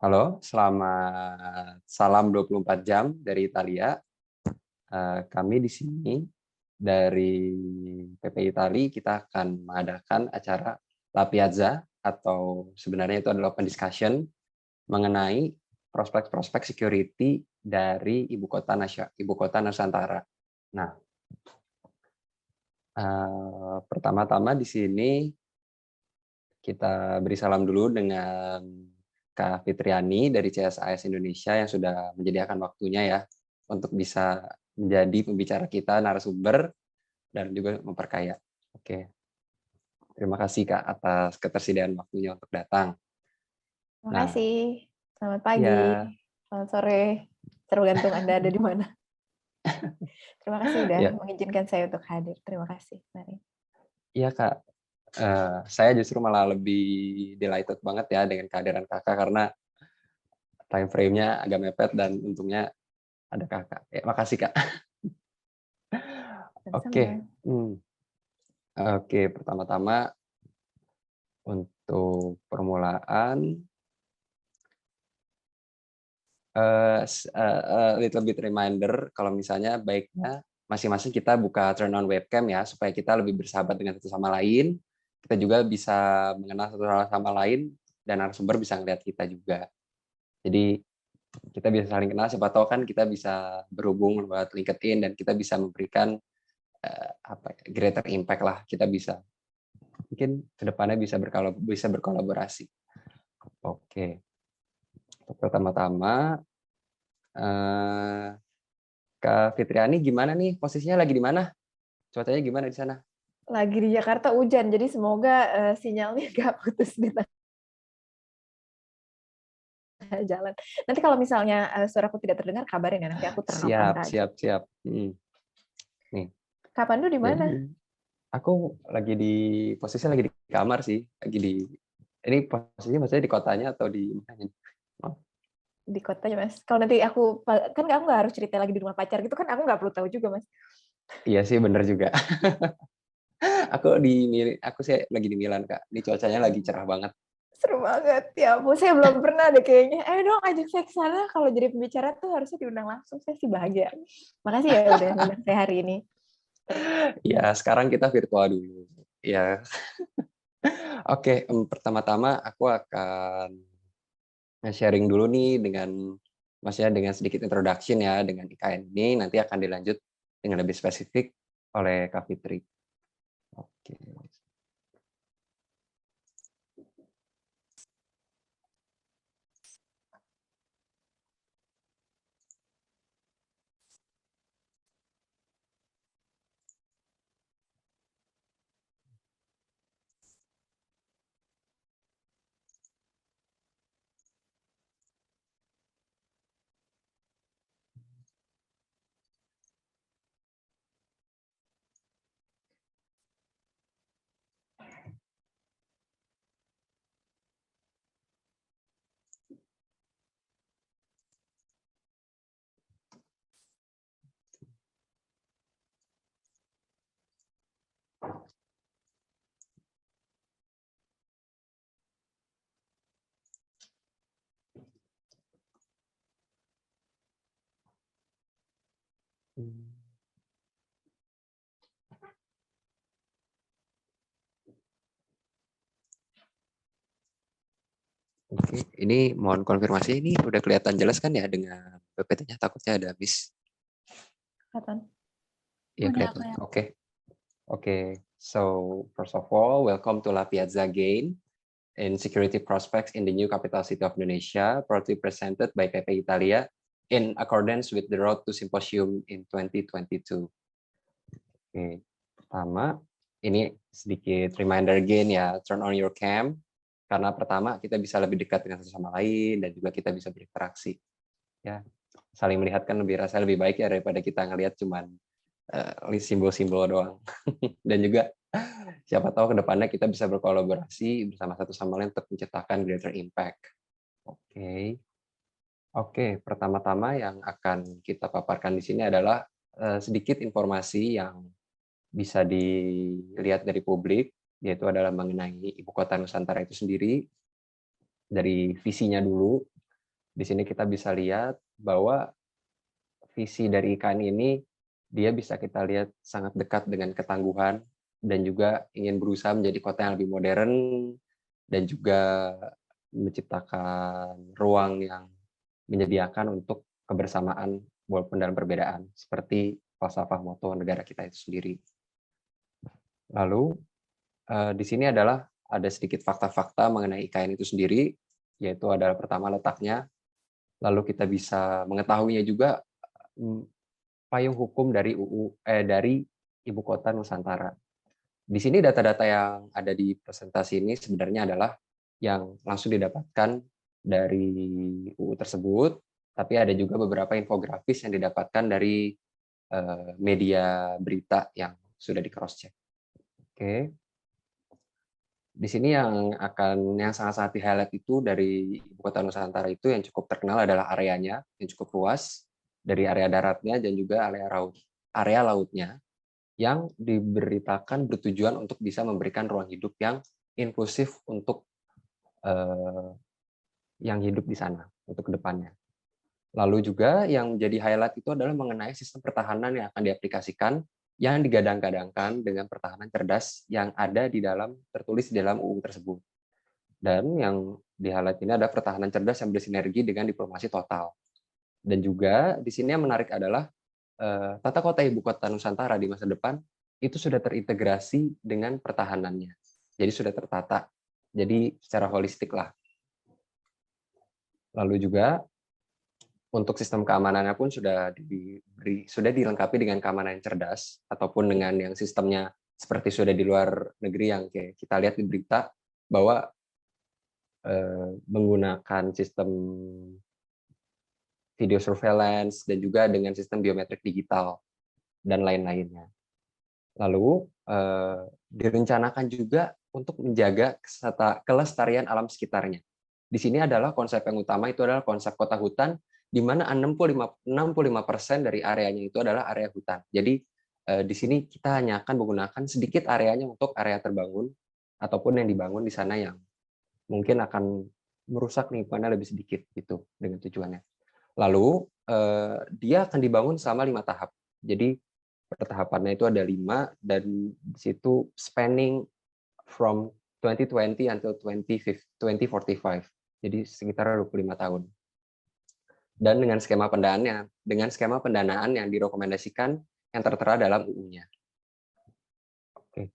Halo, selamat salam 24 jam dari Italia. Kami di sini dari PP Itali, kita akan mengadakan acara La Piazza atau sebenarnya itu adalah open discussion mengenai prospek-prospek security dari ibu kota Nusantara. Nah, pertama-tama di sini kita beri salam dulu dengan Kak Fitriani dari CSIS Indonesia yang sudah menyediakan waktunya ya untuk bisa menjadi pembicara kita, narasumber, dan juga memperkaya. Oke, terima kasih Kak atas ketersediaan waktunya untuk datang. Terima Nah, kasih. Selamat pagi, ya, selamat sore, tergantung Anda ada di mana. Terima kasih udah ya, mengizinkan saya untuk hadir. Terima kasih. Mari. iya Kak. Saya justru malah lebih delighted banget ya dengan kehadiran Kakak karena time frame-nya agak mepet dan untungnya ada Kakak. Ya, makasih Kak. Oke, Sama-sama. oke, pertama-tama untuk permulaan, little bit reminder kalau misalnya baiknya masing-masing kita buka turn on webcam ya, supaya kita lebih bersahabat dengan satu sama lain. Kita juga bisa mengenal satu sama lain dan narasumber bisa ngeliat kita juga. Jadi kita bisa saling kenal, siapa tahu kan kita bisa berhubung lewat LinkedIn dan kita bisa memberikan greater impact lah. Kita bisa mungkin kedepannya bisa berkolaborasi. Oke, pertama-tama Kak Fitriani gimana nih posisinya, lagi di mana? Cuacanya gimana di sana? Lagi di Jakarta hujan, jadi semoga sinyalnya nggak putus di tengah jalan. Nanti kalau misalnya suaraku tidak terdengar, kabarin ya. Nanti aku turn off Siap, kamera aja. siap, siap. Nih, Kapan lu di mana? jadi aku posisi lagi di kamar sih, ini posisinya maksudnya di kotanya atau di mananya? Oh, Di kotanya, Mas. Kalau nanti kan aku nggak harus cerita lagi di rumah pacar gitu kan, aku nggak perlu tahu juga, Mas. iya sih bener juga. Aku sih lagi di Milan Kak. Ini cuacanya lagi cerah banget. Seru banget. Ya ampun, saya belum pernah deh kayaknya. Ayo dong ajak saya ke sana. Kalau jadi pembicara tuh harusnya diundang langsung. Saya sih bahagia. Makasih ya udah undang saya hari ini. Ya sekarang kita virtual dulu. Ya, oke. Pertama-tama aku akan sharing dulu nih maksudnya dengan sedikit introduction ya dengan IKN ini, nanti akan dilanjut dengan lebih spesifik oleh Kak Fitri. Oke. Oke, ini mohon konfirmasi, ini udah kelihatan jelas kan ya dengan PPT-nya, takutnya ada miss. Kapan? Iya Udah kelihatan. kayak. Oke. Oke. So first of all, welcome to La Piazza Gain in Security Prospects in the New Capital City of Indonesia, proudly presented by PP Italia in accordance with the Road to Symposium in 2022. Oke, pertama ini sedikit reminder again ya, turn on your cam karena pertama kita bisa lebih dekat dengan satu sama lain dan juga kita bisa berinteraksi. Ya, saling melihat kan rasanya lebih baik ya daripada kita ngelihat cuman simbol-simbol doang. Dan juga siapa tahu kedepannya kita bisa berkolaborasi bersama satu sama lain untuk menciptakan greater impact. Oke. Oke, pertama-tama yang akan kita paparkan di sini adalah sedikit informasi yang bisa dilihat dari publik, yaitu adalah mengenai Ibu Kota Nusantara itu sendiri, dari visinya dulu. Di sini kita bisa lihat bahwa visi dari IKN ini, dia bisa kita lihat sangat dekat dengan ketangguhan dan juga ingin berusaha menjadi kota yang lebih modern dan juga menciptakan ruang yang menyediakan untuk kebersamaan walaupun dalam perbedaan, seperti falsafah moto negara kita itu sendiri. Lalu di sini adalah ada sedikit fakta-fakta mengenai IKN itu sendiri, yaitu adalah pertama letaknya, lalu kita bisa mengetahuinya juga payung hukum dari dari Ibu Kota Nusantara. Di sini data-data yang ada di presentasi ini sebenarnya adalah yang langsung didapatkan dari UU tersebut, tapi ada juga beberapa infografis yang didapatkan dari media berita yang sudah di cross check. Oke. Di sini yang sangat-sangat di-highlight itu dari Ibu Kota Nusantara itu yang cukup terkenal adalah areanya yang cukup luas, dari area daratnya dan juga area lautnya, yang diberitakan bertujuan untuk bisa memberikan ruang hidup yang inklusif untuk yang hidup di sana untuk kedepannya. Lalu juga yang jadi highlight itu adalah mengenai sistem pertahanan yang akan diaplikasikan, yang digadang-gadangkan dengan pertahanan cerdas yang ada di dalam tertulis di dalam UU tersebut. Dan yang di highlight ini ada pertahanan cerdas yang bersinergi dengan diplomasi total. Dan juga di sini yang menarik adalah tata kota Ibu Kota Nusantara di masa depan itu sudah terintegrasi dengan pertahanannya. Jadi sudah tertata. Jadi secara holistik lah. Lalu juga untuk sistem keamanannya pun sudah dilengkapi dengan keamanan yang cerdas ataupun dengan yang sistemnya seperti sudah di luar negeri yang kayak kita lihat di berita bahwa menggunakan sistem video surveillance dan juga dengan sistem biometrik digital dan lain-lainnya. Lalu direncanakan juga untuk menjaga kelestarian alam sekitarnya. Di sini adalah konsep yang utama itu adalah konsep kota hutan, di mana 65% dari areanya itu adalah area hutan. Jadi di sini kita hanya akan menggunakan sedikit areanya untuk area terbangun ataupun yang dibangun di sana yang mungkin akan merusak lingkungannya lebih sedikit gitu dengan tujuannya. Lalu dia akan dibangun selama 5 tahap. Jadi pertahapannya itu ada 5 dan di situ spanning from 2020 until 2045. Jadi sekitar 25 tahun. Dan dengan skema pendanaan yang direkomendasikan yang tertera dalam UU-nya. Oke.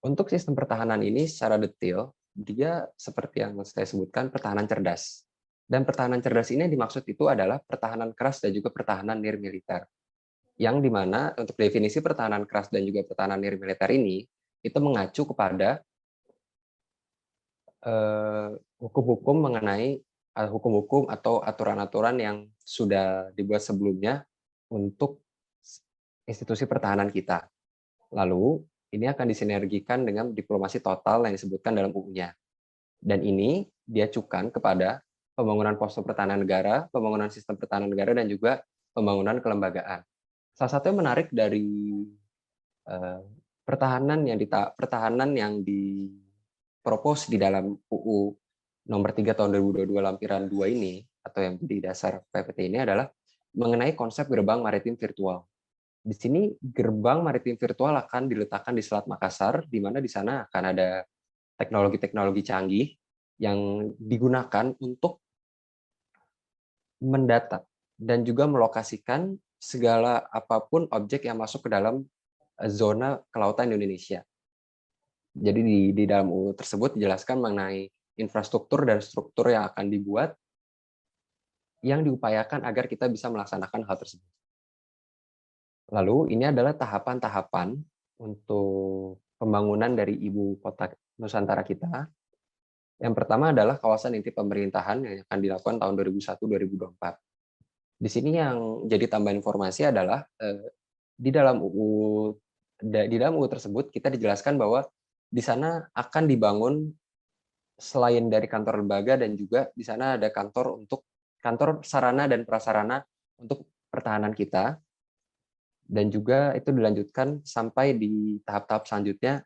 Untuk sistem pertahanan ini secara detail, dia seperti yang saya sebutkan pertahanan cerdas. Dan pertahanan cerdas ini yang dimaksud itu adalah pertahanan keras dan juga pertahanan nirmiliter. Yang dimana untuk definisi pertahanan keras dan juga pertahanan nirmiliter ini, itu mengacu kepada hukum-hukum mengenai hukum-hukum atau aturan-aturan yang sudah dibuat sebelumnya untuk institusi pertahanan kita. Lalu, ini akan disinergikan dengan diplomasi total yang disebutkan dalam UU-nya. Dan ini diacukan kepada pembangunan posko pertahanan negara, pembangunan sistem pertahanan negara, dan juga pembangunan kelembagaan. Salah satu yang menarik dari pertahanan yang dipropos di dalam UU nomor 3 tahun 2022 lampiran 2 ini, atau yang di dasar PPT ini adalah mengenai konsep gerbang maritim virtual. Di sini gerbang maritim virtual akan diletakkan di Selat Makassar, di mana di sana akan ada teknologi-teknologi canggih yang digunakan untuk mendata dan juga melokasikan segala apapun objek yang masuk ke dalam zona kelautan Indonesia. Jadi di dalam UU tersebut dijelaskan mengenai infrastruktur dan struktur yang akan dibuat yang diupayakan agar kita bisa melaksanakan hal tersebut. Lalu ini adalah tahapan-tahapan untuk pembangunan dari Ibu Kota Nusantara kita. Yang pertama adalah kawasan inti pemerintahan yang akan dilakukan tahun 2001-2024. Di sini yang jadi tambahan informasi adalah di dalam UU tersebut kita dijelaskan bahwa di sana akan dibangun selain dari kantor lembaga dan juga di sana ada kantor sarana dan prasarana untuk pertahanan kita, dan juga itu dilanjutkan sampai di tahap-tahap selanjutnya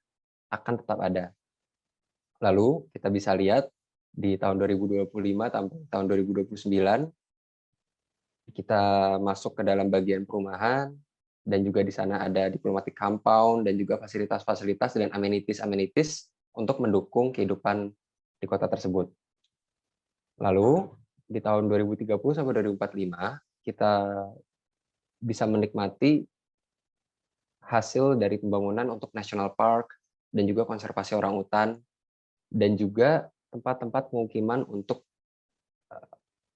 akan tetap ada. Lalu kita bisa lihat di tahun 2025 sampai tahun 2029 Kita masuk ke dalam bagian perumahan, dan juga di sana ada diplomatic compound dan juga fasilitas-fasilitas dan amenities untuk mendukung kehidupan di kota tersebut. Lalu di tahun 2030 sampai 2045 kita bisa menikmati hasil dari pembangunan untuk national park dan juga konservasi orangutan dan juga tempat-tempat pemukiman untuk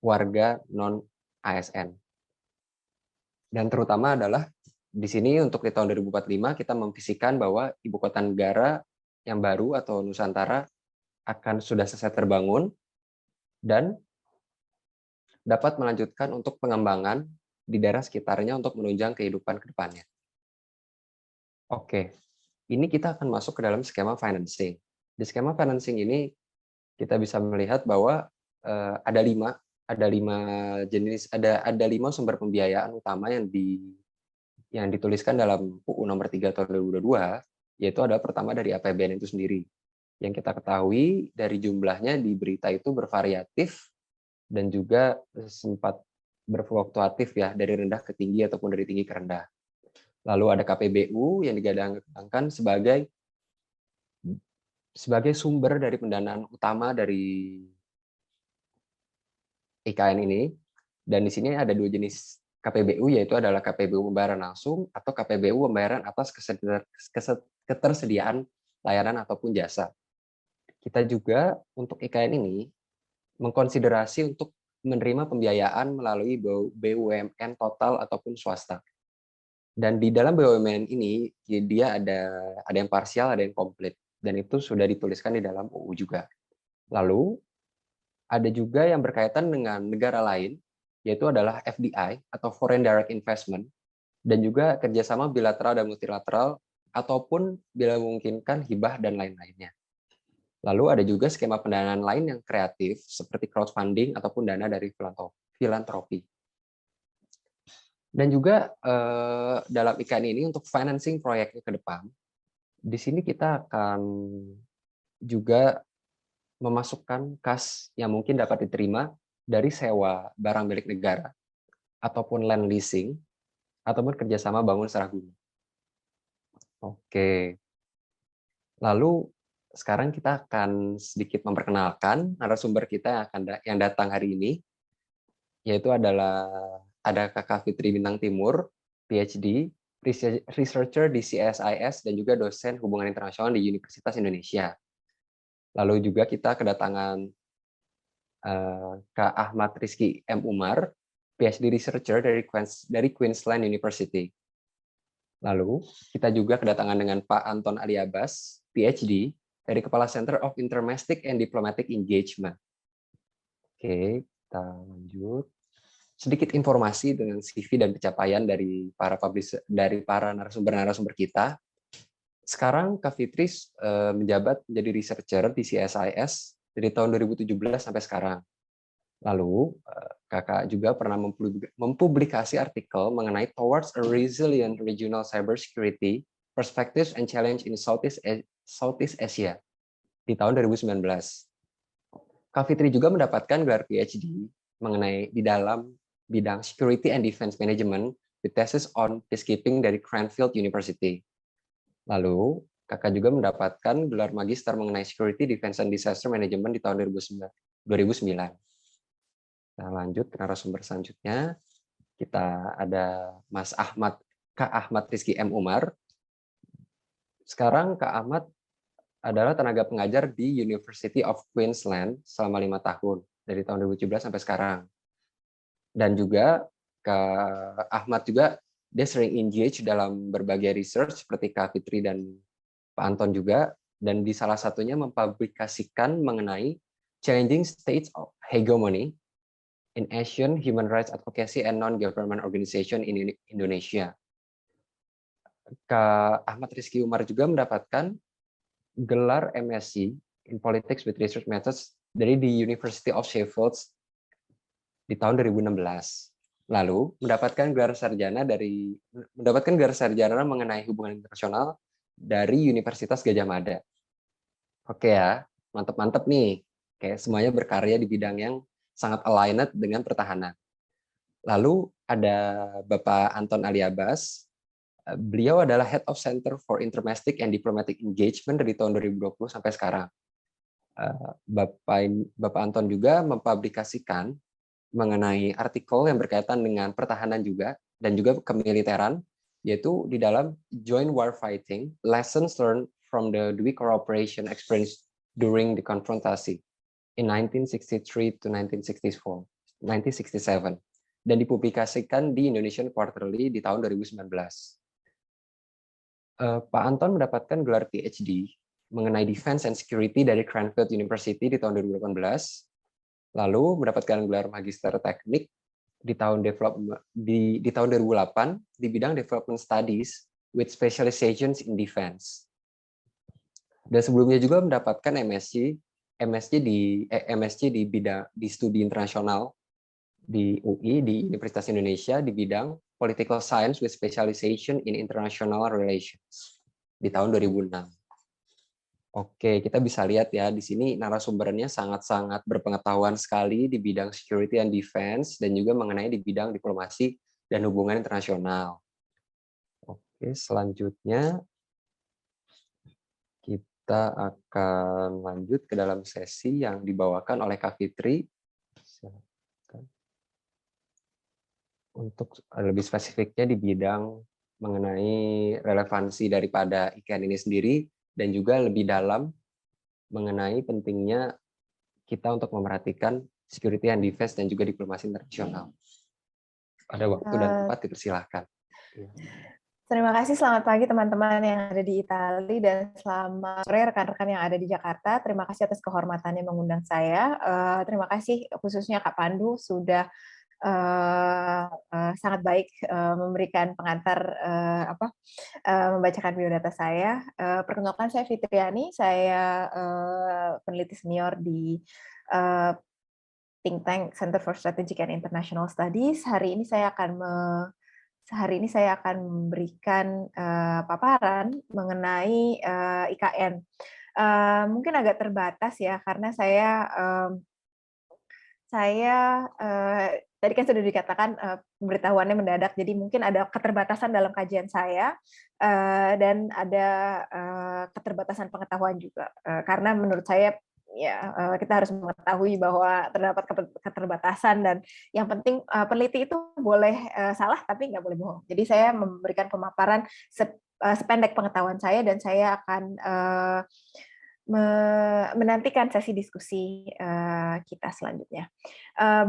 warga non ASN. Dan terutama adalah di sini untuk di tahun 2045 kita memvisikan bahwa ibu kota negara yang baru atau Nusantara akan sudah selesai terbangun dan dapat melanjutkan untuk pengembangan di daerah sekitarnya untuk menunjang kehidupan ke depannya. Oke, ini kita akan masuk ke dalam skema financing. Di skema financing ini kita bisa melihat bahwa ada lima sumber pembiayaan utama yang dituliskan dalam UU nomor 3 tahun 2022, yaitu adalah pertama dari APBN itu sendiri. Yang kita ketahui dari jumlahnya di berita itu bervariatif dan juga sempat berfluktuatif ya, dari rendah ke tinggi ataupun dari tinggi ke rendah. Lalu ada KPBU yang digadang-gadangkan sebagai sumber dari pendanaan utama dari IKN ini. Dan di sini ada dua jenis KPBU, yaitu adalah KPBU pembayaran langsung atau KPBU pembayaran atas ketersediaan layanan ataupun jasa. Kita juga untuk IKN ini mengkonsiderasi untuk menerima pembiayaan melalui BUMN total ataupun swasta. Dan di dalam BUMN ini dia ada yang parsial, ada yang komplit, dan itu sudah dituliskan di dalam UU juga. Lalu ada juga yang berkaitan dengan negara lain, yaitu adalah FDI atau Foreign Direct Investment, dan juga kerjasama bilateral dan multilateral, ataupun bila memungkinkan hibah dan lain-lainnya. Lalu ada juga skema pendanaan lain yang kreatif, seperti crowdfunding ataupun dana dari filantropi. Dan juga dalam IKN ini untuk financing proyeknya ke depan, di sini kita akan juga memasukkan kas yang mungkin dapat diterima dari sewa barang milik negara, ataupun land leasing, ataupun kerjasama bangun secara gunung. Oke. Lalu sekarang kita akan sedikit memperkenalkan narasumber kita yang datang hari ini, yaitu adalah ada Kakak Fitri Bintang Timur, PhD, researcher di CSIS, dan juga dosen hubungan internasional di Universitas Indonesia. Lalu juga kita kedatangan Kak Ahmad Rizky M. Umar, PhD researcher dari Queensland University. Lalu kita juga kedatangan dengan Pak Anton Ali Abbas, PhD, dari Kepala Center of Intermestic and Diplomatic Engagement. Oke, kita lanjut. Sedikit informasi dengan CV dan pencapaian dari para narasumber kita. Sekarang Kak Fitri menjabat menjadi researcher di CSIS dari tahun 2017 sampai sekarang. Lalu Kakak juga pernah mempublikasi artikel mengenai Towards a Resilient Regional Cybersecurity, Perspectives and Challenge in Southeast Asia di tahun 2019. Kak Fitri juga mendapatkan gelar PhD mengenai di dalam bidang Security and Defense Management with thesis on peacekeeping dari Cranfield University. Lalu, Kakak juga mendapatkan gelar magister mengenai Security, Defense, and Disaster Management di tahun 2009. Nah, lanjut ke narasumber selanjutnya. Kita ada Kak Ahmad Rizky M. Umar. Sekarang Kak Ahmad adalah tenaga pengajar di University of Queensland selama 5 tahun, dari tahun 2017 sampai sekarang. Dan juga Kak Ahmad juga dia sering engage dalam berbagai research seperti Kak Fitri dan Pak Anton juga, dan di salah satunya mempublikasikan mengenai Challenging States of Hegemony in Asian Human Rights Advocacy and Non-Government Organization in Indonesia. Kak Ahmad Rizky Umar juga mendapatkan gelar MSc in Politics with Research Methods dari the University of Sheffield di tahun 2016. Lalu mendapatkan gelar sarjana mengenai hubungan internasional dari Universitas Gadjah Mada. Oke ya, mantep-mantep nih. Kayak semuanya berkarya di bidang yang sangat aligned dengan pertahanan. Lalu ada Bapak Anton Aliabas. Beliau adalah Head of Center for Intermestic and Diplomatic Engagement dari tahun 2020 sampai sekarang. Bapak Anton juga mempublikasikan mengenai artikel yang berkaitan dengan pertahanan juga dan juga kemiliteran, yaitu di dalam Joint Warfighting, Lessons Learned from the Dui Cooperation Experience during the Confrontasi in 1963 to 1967, dan dipublikasikan di Indonesian Quarterly di tahun 2019. Pak Anton mendapatkan gelar PhD mengenai Defense and Security dari Cranfield University di tahun 2018, lalu mendapatkan gelar Magister Teknik di tahun 2008 di bidang Development Studies with Specializations in Defense. Dan sebelumnya juga mendapatkan MSc di bidang di studi internasional di UI, di Universitas Indonesia di bidang Political Science with Specialization in International Relations di tahun 2006. Oke, kita bisa lihat ya di sini narasumbernya sangat-sangat berpengetahuan sekali di bidang security and defense dan juga mengenai di bidang diplomasi dan hubungan internasional. Oke, selanjutnya kita akan lanjut ke dalam sesi yang dibawakan oleh Kak Fitri. Untuk lebih spesifiknya di bidang mengenai relevansi daripada IKN ini sendiri dan juga lebih dalam mengenai pentingnya kita untuk memerhatikan security and defense dan juga diplomasi internasional. Ada waktu dan tempat, dipersilahkan. Terima kasih, selamat pagi teman-teman yang ada di Italia dan selamat sore rekan-rekan yang ada di Jakarta. Terima kasih atas kehormatannya mengundang saya. Terima kasih khususnya Kak Pandu sudah sangat baik memberikan pengantar membacakan biodata saya. Perkenalkan, saya Fitriani, saya peneliti senior di think tank Center for Strategic and International Studies. Hari ini saya akan memberikan paparan mengenai IKN. Mungkin agak terbatas ya karena saya tadi kan sudah dikatakan pemberitahuannya mendadak, jadi mungkin ada keterbatasan dalam kajian saya dan ada keterbatasan pengetahuan juga. Karena menurut saya ya kita harus mengetahui bahwa terdapat keterbatasan dan yang penting peneliti itu boleh salah tapi nggak boleh bohong. Jadi saya memberikan pemaparan sependek pengetahuan saya dan saya akan menantikan sesi diskusi kita selanjutnya.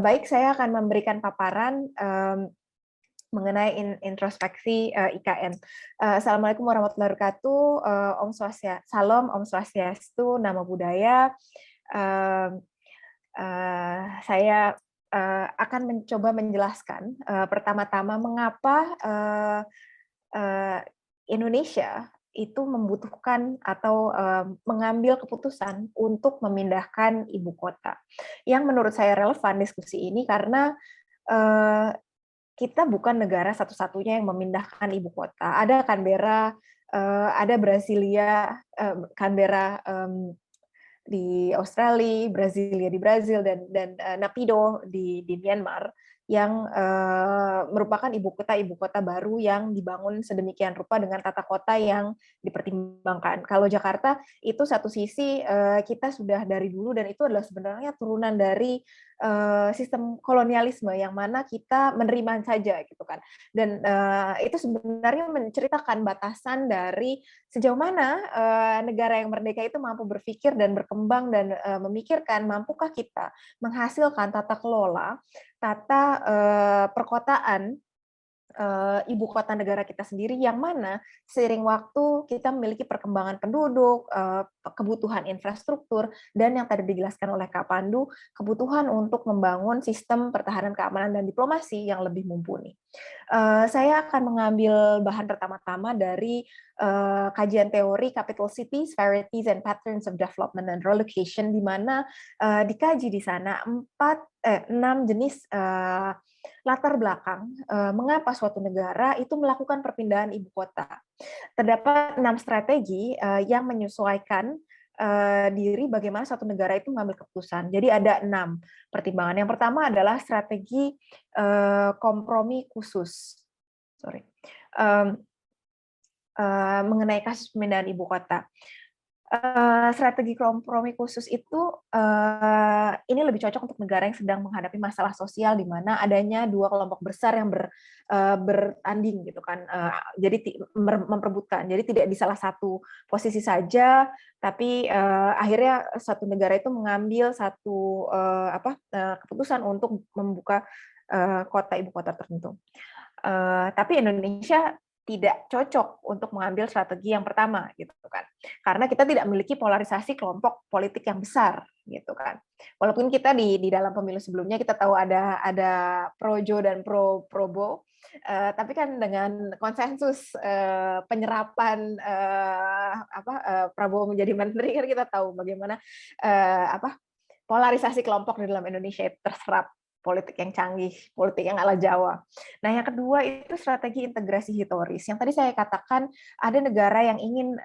Baik, saya akan memberikan paparan mengenai introspeksi IKN. Assalamualaikum warahmatullahi wabarakatuh. Om Swastiastu, Salam, Om Swastiastu, Namo Buddhaya. Saya akan mencoba menjelaskan pertama-tama mengapa Indonesia itu membutuhkan atau mengambil keputusan untuk memindahkan ibu kota. Yang menurut saya relevan diskusi ini karena kita bukan negara satu-satunya yang memindahkan ibu kota. Ada Canberra, ada Brasilia, Canberra di Australia, Brasilia di Brazil, dan Naypyidaw di Myanmar, yang merupakan ibu kota baru yang dibangun sedemikian rupa dengan tata kota yang dipertimbangkan. Kalau Jakarta itu satu sisi kita sudah dari dulu dan itu adalah sebenarnya turunan dari sistem kolonialisme yang mana kita menerima saja gitu kan. Dan itu sebenarnya menceritakan batasan dari sejauh mana negara yang merdeka itu mampu berpikir dan berkembang dan memikirkan mampukah kita menghasilkan tata kelola, tata perkotaan ibu kota negara kita sendiri yang mana seiring waktu kita memiliki perkembangan penduduk, kebutuhan infrastruktur, dan yang tadi dijelaskan oleh Kak Pandu, kebutuhan untuk membangun sistem pertahanan keamanan dan diplomasi yang lebih mumpuni. Saya akan mengambil bahan pertama-tama dari kajian teori Capital Cities, Varieties and Patterns of Development and Relocation, di mana dikaji di sana 6 jenis latar belakang mengapa suatu negara itu melakukan perpindahan ibu kota. Terdapat 6 strategi yang menyesuaikan diri bagaimana suatu negara itu mengambil keputusan. Jadi ada 6 pertimbangan. Yang pertama adalah strategi kompromi khusus. Mengenai kasus pemindahan ibu kota. Strategi kompromi khusus itu ini lebih cocok untuk negara yang sedang menghadapi masalah sosial di mana adanya dua kelompok besar yang bertanding gitu kan. Jadi memperebutkan. Jadi tidak di salah satu posisi saja, tapi akhirnya satu negara itu mengambil satu keputusan untuk membuka ibu kota tertentu. Tapi Indonesia tidak cocok untuk mengambil strategi yang pertama gitu kan, karena kita tidak memiliki polarisasi kelompok politik yang besar gitu kan. Walaupun kita di dalam pemilu sebelumnya kita tahu ada projo dan probo, tapi kan dengan konsensus penyerapan Prabowo menjadi menteri kan kita tahu bagaimana polarisasi kelompok di dalam Indonesia itu terserap politik yang canggih, politik yang ala Jawa. Nah, yang kedua itu strategi integrasi historis. Yang tadi saya katakan ada negara yang ingin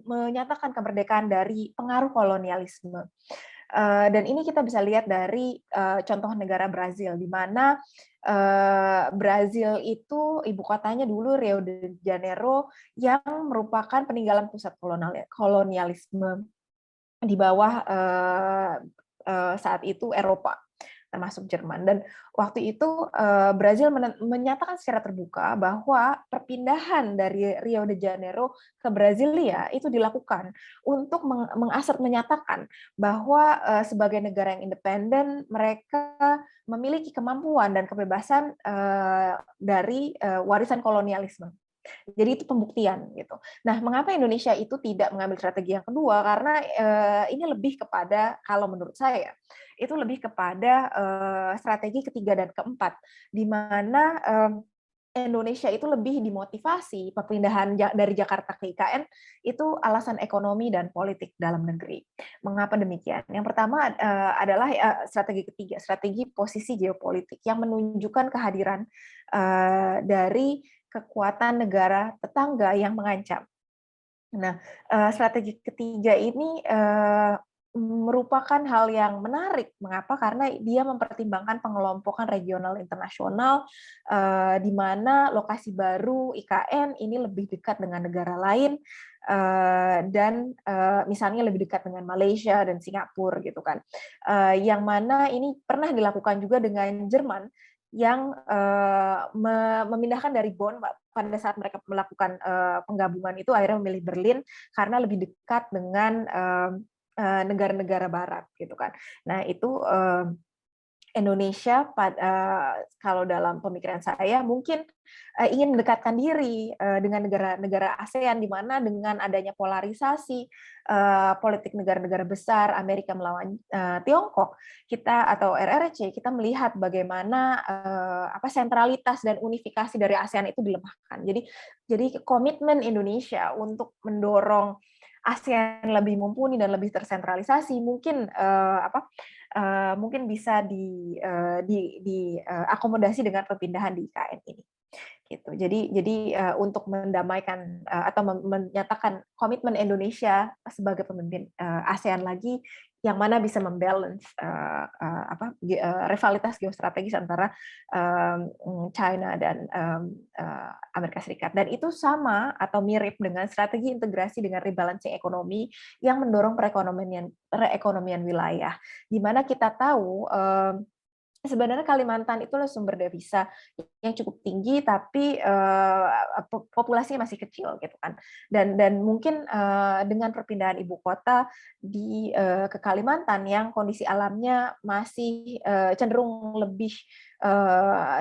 menyatakan kemerdekaan dari pengaruh kolonialisme. Dan ini kita bisa lihat dari contoh negara Brazil, di mana Brazil itu ibu kotanya dulu Rio de Janeiro yang merupakan peninggalan pusat kolonialisme di bawah saat itu Eropa, termasuk Jerman. Dan waktu itu Brazil menyatakan secara terbuka bahwa perpindahan dari Rio de Janeiro ke Brasilia itu dilakukan untuk menyatakan bahwa sebagai negara yang independen mereka memiliki kemampuan dan kebebasan dari warisan kolonialisme. Jadi itu pembuktian gitu. Nah, mengapa Indonesia itu tidak mengambil strategi yang kedua? Karena ini lebih kepada, kalau menurut saya, itu lebih kepada strategi ketiga dan keempat, di mana Indonesia itu lebih dimotivasi perpindahan dari Jakarta ke IKN itu alasan ekonomi dan politik dalam negeri. Mengapa demikian? Yang pertama adalah strategi ketiga, strategi posisi geopolitik yang menunjukkan kehadiran dari kekuatan negara tetangga yang mengancam. Nah, strategi ketiga ini merupakan hal yang menarik. Mengapa? Karena dia mempertimbangkan pengelompokan regional internasional, di mana lokasi baru IKN ini lebih dekat dengan negara lain, dan misalnya lebih dekat dengan Malaysia dan Singapura gitu kan. Yang mana ini pernah dilakukan juga dengan Jerman, yang memindahkan dari Bonn pada saat mereka melakukan penggabungan itu akhirnya memilih Berlin karena lebih dekat dengan negara-negara Barat gitu kan. Nah itu Indonesia kalau dalam pemikiran saya mungkin ingin mendekatkan diri dengan negara-negara ASEAN, di mana dengan adanya polarisasi politik negara-negara besar Amerika melawan Tiongkok, kita atau RRC kita melihat bagaimana sentralitas dan unifikasi dari ASEAN itu dilemahkan. Jadi komitmen Indonesia untuk mendorong ASEAN lebih mumpuni dan lebih tersentralisasi mungkin mungkin bisa diakomodasi dengan perpindahan di IKN ini. Gitu. Jadi untuk mendamaikan atau menyatakan komitmen Indonesia sebagai pemimpin ASEAN lagi, yang mana bisa membalance rivalitas geostrategis antara China dan Amerika Serikat. Dan itu sama atau mirip dengan strategi integrasi dengan rebalancing ekonomi yang mendorong perekonomian wilayah, di mana kita tahu sebenarnya Kalimantan itu sumber devisa yang cukup tinggi, tapi populasinya masih kecil gitu kan. Dan mungkin dengan perpindahan ibu kota ke Kalimantan yang kondisi alamnya masih cenderung lebih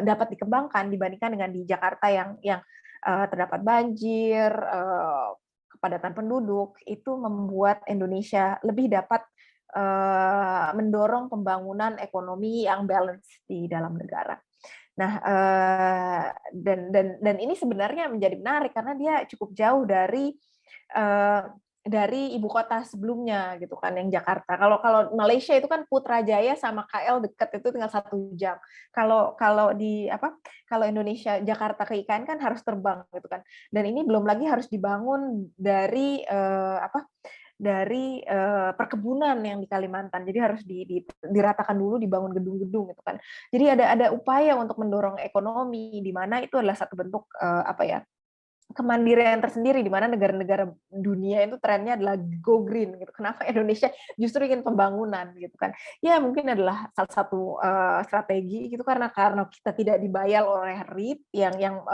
dapat dikembangkan dibandingkan dengan di Jakarta yang terdapat banjir, kepadatan penduduk, itu membuat Indonesia lebih dapat mendorong pembangunan ekonomi yang balance di dalam negara. Nah, dan ini sebenarnya menjadi menarik karena dia cukup jauh dari ibu kota sebelumnya gitu kan, yang Jakarta. Kalau Malaysia itu kan Putrajaya sama KL dekat, itu tinggal 1 jam. Kalau Indonesia Jakarta ke IKN kan harus terbang gitu kan. Dan ini belum lagi harus dibangun dari perkebunan yang di Kalimantan. Jadi harus diratakan dulu, dibangun gedung-gedung gitu kan. Jadi ada upaya untuk mendorong ekonomi, di mana itu adalah satu bentuk apa ya, kemandirian tersendiri, di mana negara-negara dunia itu trennya adalah go green gitu. Kenapa Indonesia justru ingin pembangunan gitu kan? Ya mungkin adalah salah satu strategi gitu, karena kita tidak dibayar oleh REIT yang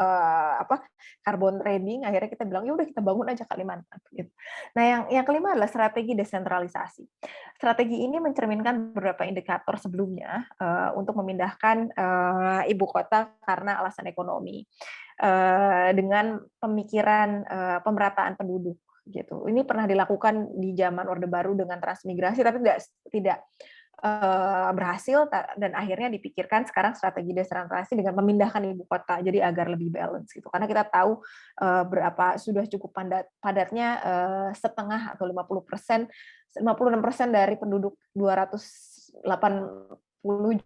apa, carbon trading, akhirnya kita bilang ya udah kita bangun aja Kalimantan gitu. Nah, yang kelima adalah strategi desentralisasi. Strategi ini mencerminkan beberapa indikator sebelumnya untuk memindahkan ibu kota karena alasan ekonomi. Dengan pemikiran pemerataan penduduk gitu. Ini pernah dilakukan di zaman Orde Baru dengan transmigrasi, tapi tidak berhasil, dan akhirnya dipikirkan sekarang strategi desentralisasi dengan memindahkan ibu kota jadi agar lebih balance gitu. Karena kita tahu berapa sudah cukup padatnya setengah atau 50%, 56% dari penduduk 280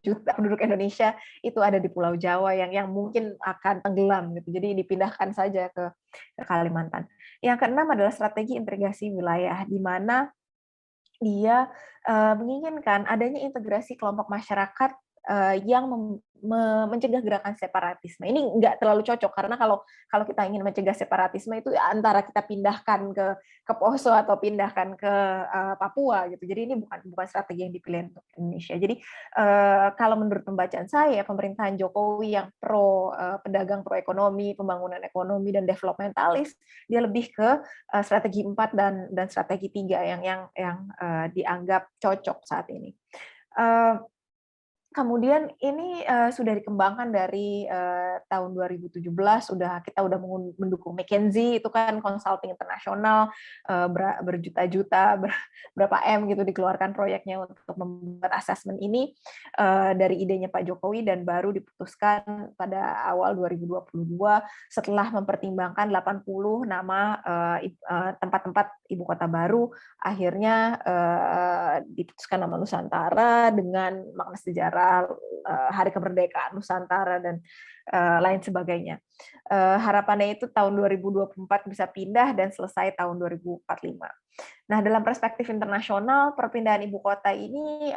juta penduduk Indonesia itu ada di Pulau Jawa yang mungkin akan tenggelam gitu. Jadi dipindahkan saja ke Kalimantan. Yang keenam adalah strategi integrasi wilayah, di mana dia menginginkan adanya integrasi kelompok masyarakat yang mencegah gerakan separatisme. Ini nggak terlalu cocok, karena kalau kita ingin mencegah separatisme itu antara kita pindahkan ke Poso atau pindahkan ke Papua gitu. Jadi ini bukan strategi yang dipilih untuk Indonesia. Jadi kalau menurut pembacaan saya, pemerintahan Jokowi yang pedagang pro ekonomi, pembangunan ekonomi dan developmentalis, dia lebih ke strategi 4 dan strategi 3 yang dianggap cocok saat ini. Kemudian ini sudah dikembangkan dari tahun 2017, kita udah mendukung McKinsey, itu kan konsulting internasional, berjuta-juta, berapa M gitu dikeluarkan proyeknya untuk membuat asesmen ini dari idenya Pak Jokowi, dan baru diputuskan pada awal 2022 setelah mempertimbangkan 80 nama tempat-tempat ibu kota baru, akhirnya diputuskan nama Nusantara dengan makna sejarah Hari Kemerdekaan Nusantara dan lain sebagainya. Harapannya itu tahun 2024 bisa pindah dan selesai tahun 2045. Nah, dalam perspektif internasional, perpindahan ibu kota ini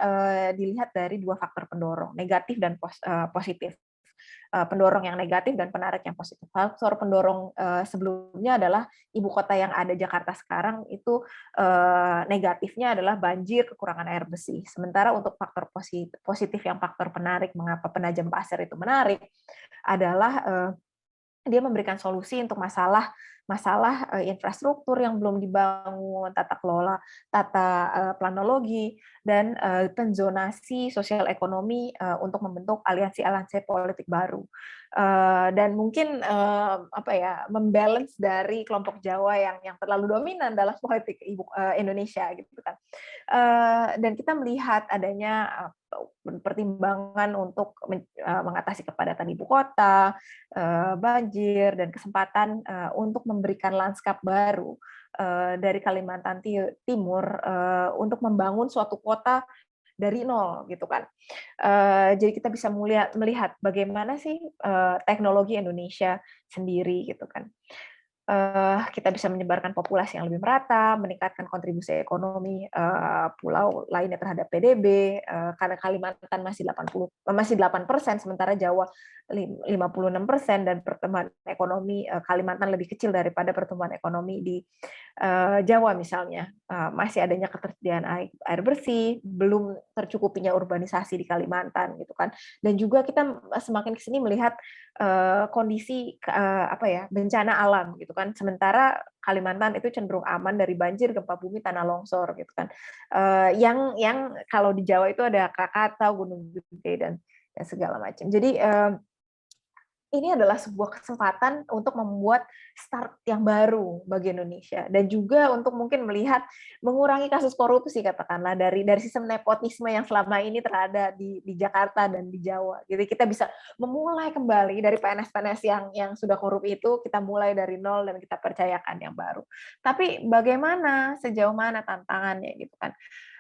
dilihat dari dua faktor pendorong, negatif dan positif. Pendorong yang negatif dan penarik yang positif. Faktor pendorong sebelumnya adalah ibu kota yang ada Jakarta sekarang itu negatifnya adalah banjir, kekurangan air bersih. Sementara untuk faktor positif yang faktor penarik, mengapa Penajam Pasir itu menarik, adalah dia memberikan solusi untuk masalah infrastruktur yang belum dibangun, tata kelola, tata planologi, dan penzonasi sosial ekonomi untuk membentuk aliansi-aliansi politik baru. Dan mungkin membalance dari kelompok Jawa yang terlalu dominan dalam politik Indonesia gitu kan. Dan kita melihat adanya pertimbangan untuk mengatasi kepadatan ibu kota, banjir, dan kesempatan untuk memberikan lanskap baru dari Kalimantan Timur untuk membangun suatu kota dari nol gitu kan. Jadi kita bisa melihat bagaimana sih teknologi Indonesia sendiri gitu kan. Kita bisa menyebarkan populasi yang lebih merata, meningkatkan kontribusi ekonomi pulau lainnya terhadap PDB, karena Kalimantan masih 8%, sementara Jawa 56%, dan pertumbuhan ekonomi Kalimantan lebih kecil daripada pertumbuhan ekonomi di Jawa misalnya. Masih adanya ketersediaan air bersih, belum tercukupinya urbanisasi di Kalimantan gitu kan. Dan juga kita semakin ke sini melihat kondisi bencana alam gitu kan. Sementara Kalimantan itu cenderung aman dari banjir, gempa bumi, tanah longsor gitu kan. Yang kalau di Jawa itu ada Krakatau, Gunung Gede, dan segala macam. Jadi ini adalah sebuah kesempatan untuk membuat start yang baru bagi Indonesia, dan juga untuk mungkin melihat mengurangi kasus korupsi katakanlah dari sistem nepotisme yang selama ini terada di Jakarta dan di Jawa. Jadi kita bisa memulai kembali dari PNS-PNS yang sudah korup itu, kita mulai dari nol dan kita percayakan yang baru. Tapi bagaimana, sejauh mana tantangannya gitu kan?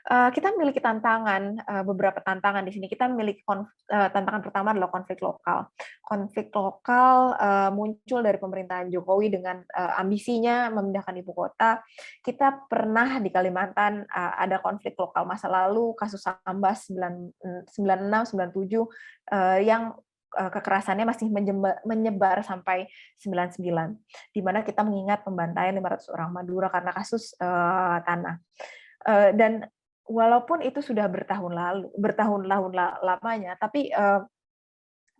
Kita memiliki tantangan, beberapa tantangan di sini. Kita memiliki tantangan pertama adalah konflik lokal. Konflik lokal muncul dari pemerintahan Jokowi dengan ambisinya memindahkan ibu kota. Kita pernah di Kalimantan ada konflik lokal masa lalu, kasus Sambas 96, 97 yang kekerasannya masih menyebar sampai 99, di mana kita mengingat pembantaian 500 orang Madura karena kasus tanah. Dan walaupun itu sudah bertahun-tahun lamanya, tapi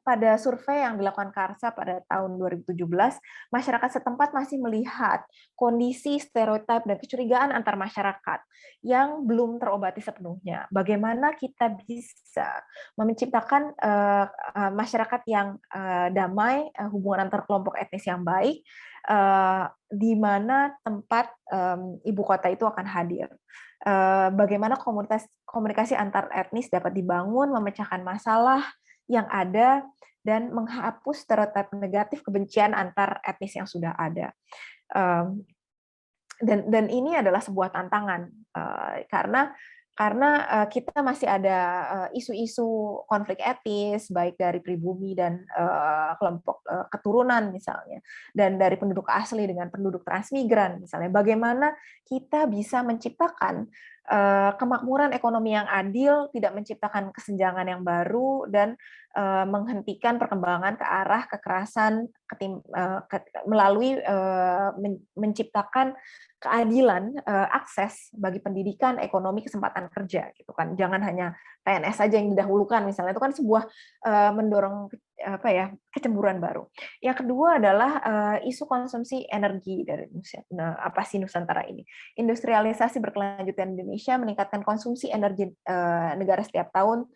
pada survei yang dilakukan Karsa pada tahun 2017, masyarakat setempat masih melihat kondisi stereotip dan kecurigaan antar masyarakat yang belum terobati sepenuhnya. Bagaimana kita bisa menciptakan masyarakat yang damai, hubungan antar kelompok etnis yang baik, di mana tempat ibu kota itu akan hadir. Bagaimana komunikasi antar etnis dapat dibangun, memecahkan masalah yang ada, dan menghapus stereotip negatif kebencian antar etnis yang sudah ada. Dan ini adalah sebuah tantangan karena kita masih ada isu-isu konflik etis baik dari pribumi dan kelompok keturunan misalnya, dan dari penduduk asli dengan penduduk transmigran misalnya. Bagaimana kita bisa menciptakan kemakmuran ekonomi yang adil, tidak menciptakan kesenjangan yang baru, dan menghentikan perkembangan ke arah kekerasan melalui menciptakan keadilan akses bagi pendidikan, ekonomi, kesempatan kerja gitu kan. Jangan hanya PNS saja yang didahulukan misalnya, itu kan sebuah mendorong kecemburuan baru. Yang kedua adalah isu konsumsi energi dari Nusantara ini. Industrialisasi berkelanjutan Indonesia meningkatkan konsumsi energi negara setiap tahun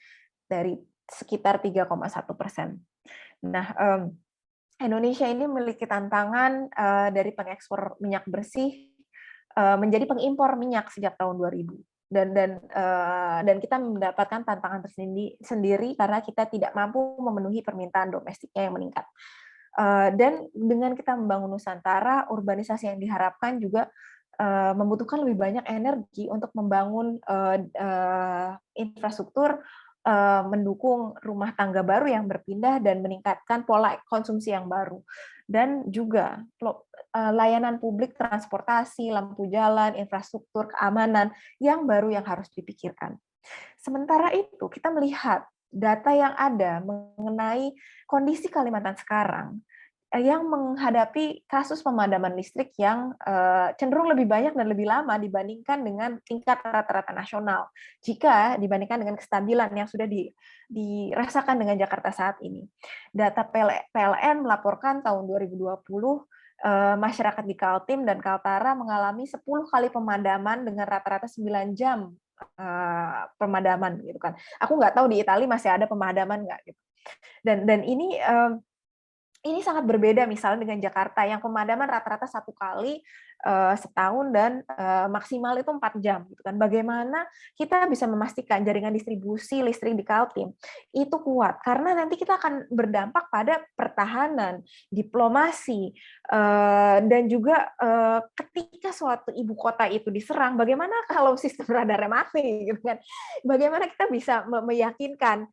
dari sekitar 3,1%. Nah, Indonesia ini memiliki tantangan dari pengekspor minyak bersih menjadi pengimpor minyak sejak tahun 2000. Dan kita mendapatkan tantangan tersendiri karena kita tidak mampu memenuhi permintaan domestiknya yang meningkat. Dan dengan kita membangun Nusantara, urbanisasi yang diharapkan juga membutuhkan lebih banyak energi untuk membangun infrastruktur, mendukung rumah tangga baru yang berpindah dan meningkatkan pola konsumsi yang baru. Dan juga layanan publik, transportasi, lampu jalan, infrastruktur, keamanan yang baru yang harus dipikirkan. Sementara itu, kita melihat data yang ada mengenai kondisi Kalimantan sekarang yang menghadapi kasus pemadaman listrik yang cenderung lebih banyak dan lebih lama dibandingkan dengan tingkat rata-rata nasional, jika dibandingkan dengan kestabilan yang sudah dirasakan dengan Jakarta saat ini. Data PLN melaporkan tahun 2020 masyarakat di Kaltim dan Kaltara mengalami 10 kali pemadaman dengan rata-rata 9 jam pemadaman gitu kan. Aku nggak tahu di Italia masih ada pemadaman nggak gitu. Dan ini sangat berbeda misalnya dengan Jakarta yang pemadaman rata-rata 1 kali setahun dan maksimal itu 4 jam gitu kan. Bagaimana kita bisa memastikan jaringan distribusi listrik di Kaltim itu kuat, karena nanti kita akan berdampak pada pertahanan, diplomasi, dan juga ketika suatu ibu kota itu diserang, bagaimana kalau sistem radarnya mati gitu kan. Bagaimana kita bisa meyakinkan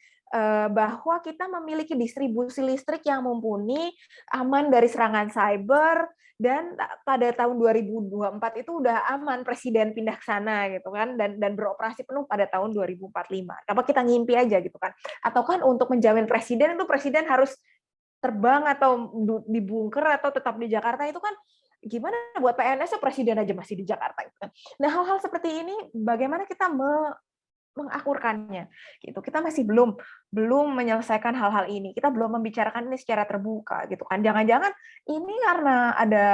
bahwa kita memiliki distribusi listrik yang mumpuni, aman dari serangan cyber, dan pada tahun 2024 itu udah aman presiden pindah ke sana gitu kan, dan beroperasi penuh pada tahun 2045. Apa kita ngimpi aja gitu kan? Atau kan untuk menjamin presiden itu presiden harus terbang atau di bunker atau tetap di Jakarta, itu kan gimana buat PNS presiden aja masih di Jakarta gitu kan. Nah, hal-hal seperti ini bagaimana kita mengakurkannya gitu. Kita masih belum menyelesaikan hal-hal ini. Kita belum membicarakan ini secara terbuka gitu kan. Jangan-jangan ini karena ada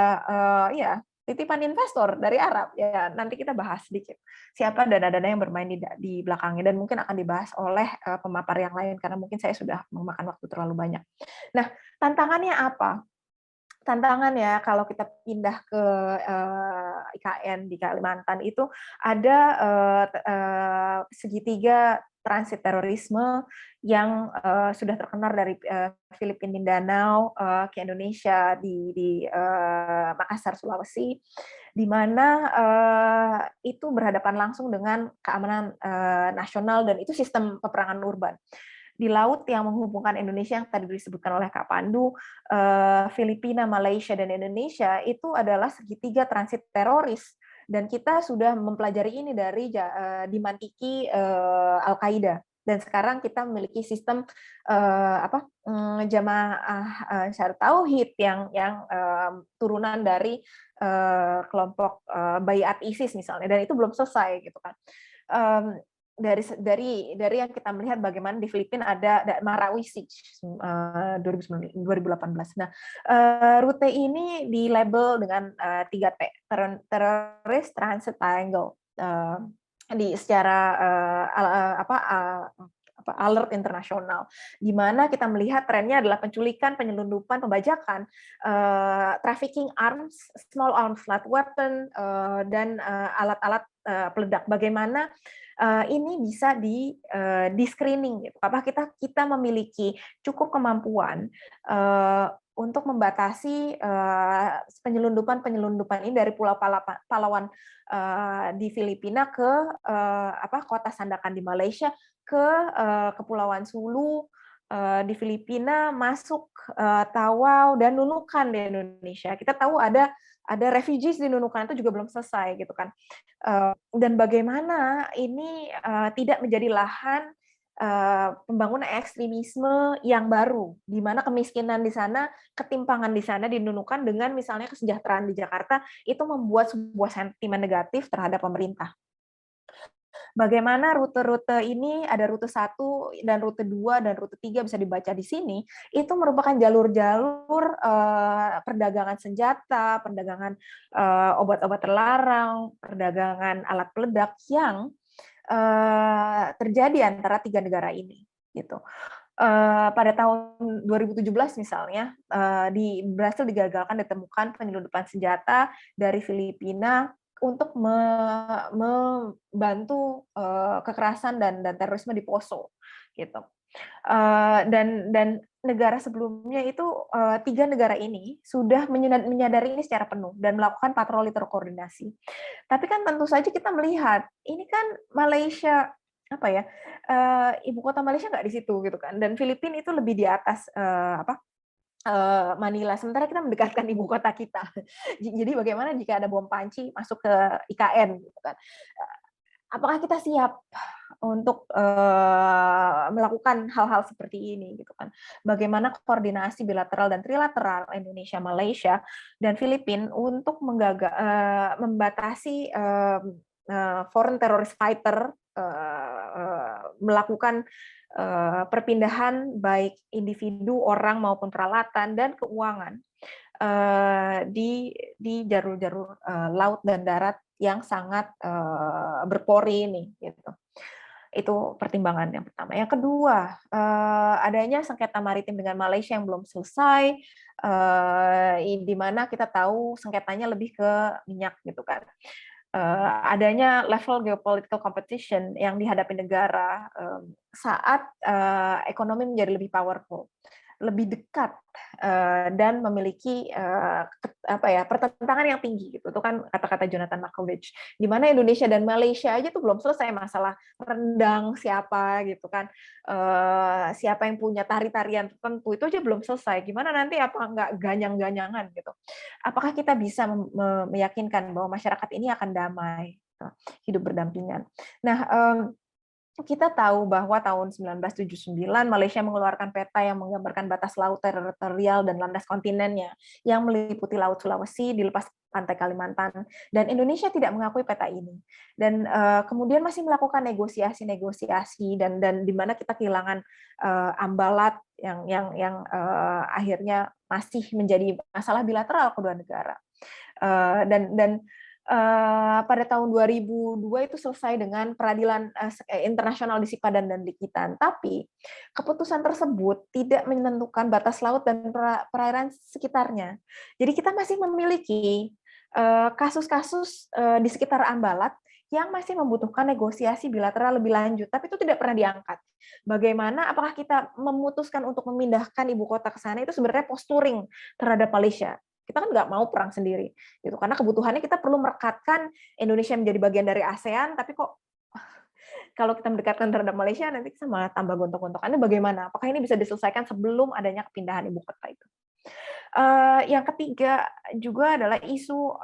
titipan investor dari Arab ya. Nanti kita bahas sedikit siapa dana-dana yang bermain di belakangnya, dan mungkin akan dibahas oleh pemapar yang lain karena mungkin saya sudah memakan waktu terlalu banyak. Nah, tantangannya apa? Tantangan ya kalau kita pindah ke IKN di Kalimantan itu ada segitiga transit terorisme yang sudah terkenal dari Filipina Mindanao ke Indonesia di Makassar, Sulawesi, di mana itu berhadapan langsung dengan keamanan nasional, dan itu sistem peperangan urban. di laut yang menghubungkan Indonesia yang tadi disebutkan oleh Kak Pandu, Filipina, Malaysia, dan Indonesia itu adalah segitiga transit teroris. Dan kita sudah mempelajari ini dari dimantiki Al-Qaeda. Dan sekarang kita memiliki sistem jamaah Ansar Tauhid yang turunan dari kelompok Baiat ISIS misalnya, dan itu belum selesai gitu kan. Dari yang kita melihat bagaimana di Filipina ada Marawi Siege 2018. Nah, rute ini di label dengan 3T, Terrorist Transit Triangle, di secara alert internasional, di mana kita melihat trennya adalah penculikan, penyelundupan, pembajakan, trafficking arms, small arms flat weapon, dan alat-alat peledak. Bagaimana ini bisa di screening, gitu. Apakah kita memiliki cukup kemampuan untuk membatasi penyelundupan ini dari Pulau Palawan di Filipina ke kota Sandakan di Malaysia, ke Kepulauan Sulu di Filipina, masuk Tawau dan Nunukan di Indonesia. Kita tahu ada refugees di Nunukan itu juga belum selesai gitu kan. Dan bagaimana ini tidak menjadi lahan pembangunan ekstremisme yang baru, di mana kemiskinan di sana, ketimpangan di sana di Nunukan dengan misalnya kesejahteraan di Jakarta itu membuat sebuah sentimen negatif terhadap pemerintah. Bagaimana rute-rute ini, ada rute 1 dan rute 2 dan rute 3 bisa dibaca di sini, itu merupakan jalur-jalur perdagangan senjata, perdagangan obat-obat terlarang, perdagangan alat peledak yang terjadi antara 3 negara ini, gitu. Pada tahun 2017 misalnya, berhasil digagalkan ditemukan penyelundupan senjata dari Filipina untuk membantu kekerasan dan terorisme di Poso, gitu. Dan negara sebelumnya itu 3 negara ini sudah menyadari ini secara penuh dan melakukan patroli terkoordinasi. Tapi kan tentu saja kita melihat ini kan Malaysia ibu kota Malaysia nggak di situ gitu kan, dan Filipina itu lebih di atas Manila, sementara kita mendekatkan ibu kota kita. Jadi bagaimana jika ada bom panci masuk ke IKN gitu kan? Apakah kita siap untuk melakukan hal-hal seperti ini gitu kan? Bagaimana koordinasi bilateral dan trilateral Indonesia, Malaysia, dan Filipina untuk membatasi foreign terrorist fighter melakukan perpindahan baik individu, orang maupun peralatan dan keuangan di jalur-jalur laut dan darat yang sangat berpori ini, gitu. Itu pertimbangan yang pertama. Yang kedua, adanya sengketa maritim dengan Malaysia yang belum selesai, di mana kita tahu sengketanya lebih ke minyak gitu kan. Adanya level geopolitical competition yang dihadapi negara saat ekonomi menjadi lebih powerful, lebih dekat, dan memiliki pertentangan yang tinggi gitu. Itu kan kata-kata Jonathan Markovich. Di mana Indonesia dan Malaysia aja tuh belum selesai masalah rendang siapa gitu kan. Siapa yang punya tari-tarian tertentu itu aja belum selesai. Gimana nanti apa nggak ganyang-ganyangan gitu. Apakah kita bisa meyakinkan bahwa masyarakat ini akan damai, gitu, hidup berdampingan. Nah, kita tahu bahwa tahun 1979 Malaysia mengeluarkan peta yang menggambarkan batas laut teritorial dan landas kontinennya yang meliputi Laut Sulawesi di lepas pantai Kalimantan, dan Indonesia tidak mengakui peta ini. Dan kemudian masih melakukan negosiasi dan di mana kita kehilangan Ambalat yang akhirnya masih menjadi masalah bilateral kedua negara. Dan pada tahun 2002 itu selesai dengan peradilan internasional di Sipadan dan Likitan. Tapi keputusan tersebut tidak menentukan batas laut dan perairan sekitarnya. Jadi kita masih memiliki kasus-kasus di sekitar Ambalat yang masih membutuhkan negosiasi bilateral lebih lanjut, tapi itu tidak pernah diangkat. Bagaimana, apakah kita memutuskan untuk memindahkan ibu kota ke sana itu sebenarnya posturing terhadap Malaysia. Kita kan nggak mau perang sendiri, gitu. Karena kebutuhannya kita perlu merekatkan Indonesia menjadi bagian dari ASEAN, tapi kok Kalau kita mendekatkan terhadap Malaysia, nanti kita malah tambah gontok-gontokannya bagaimana? Apakah ini bisa diselesaikan sebelum adanya kepindahan ibu kota itu? Yang ketiga juga adalah isu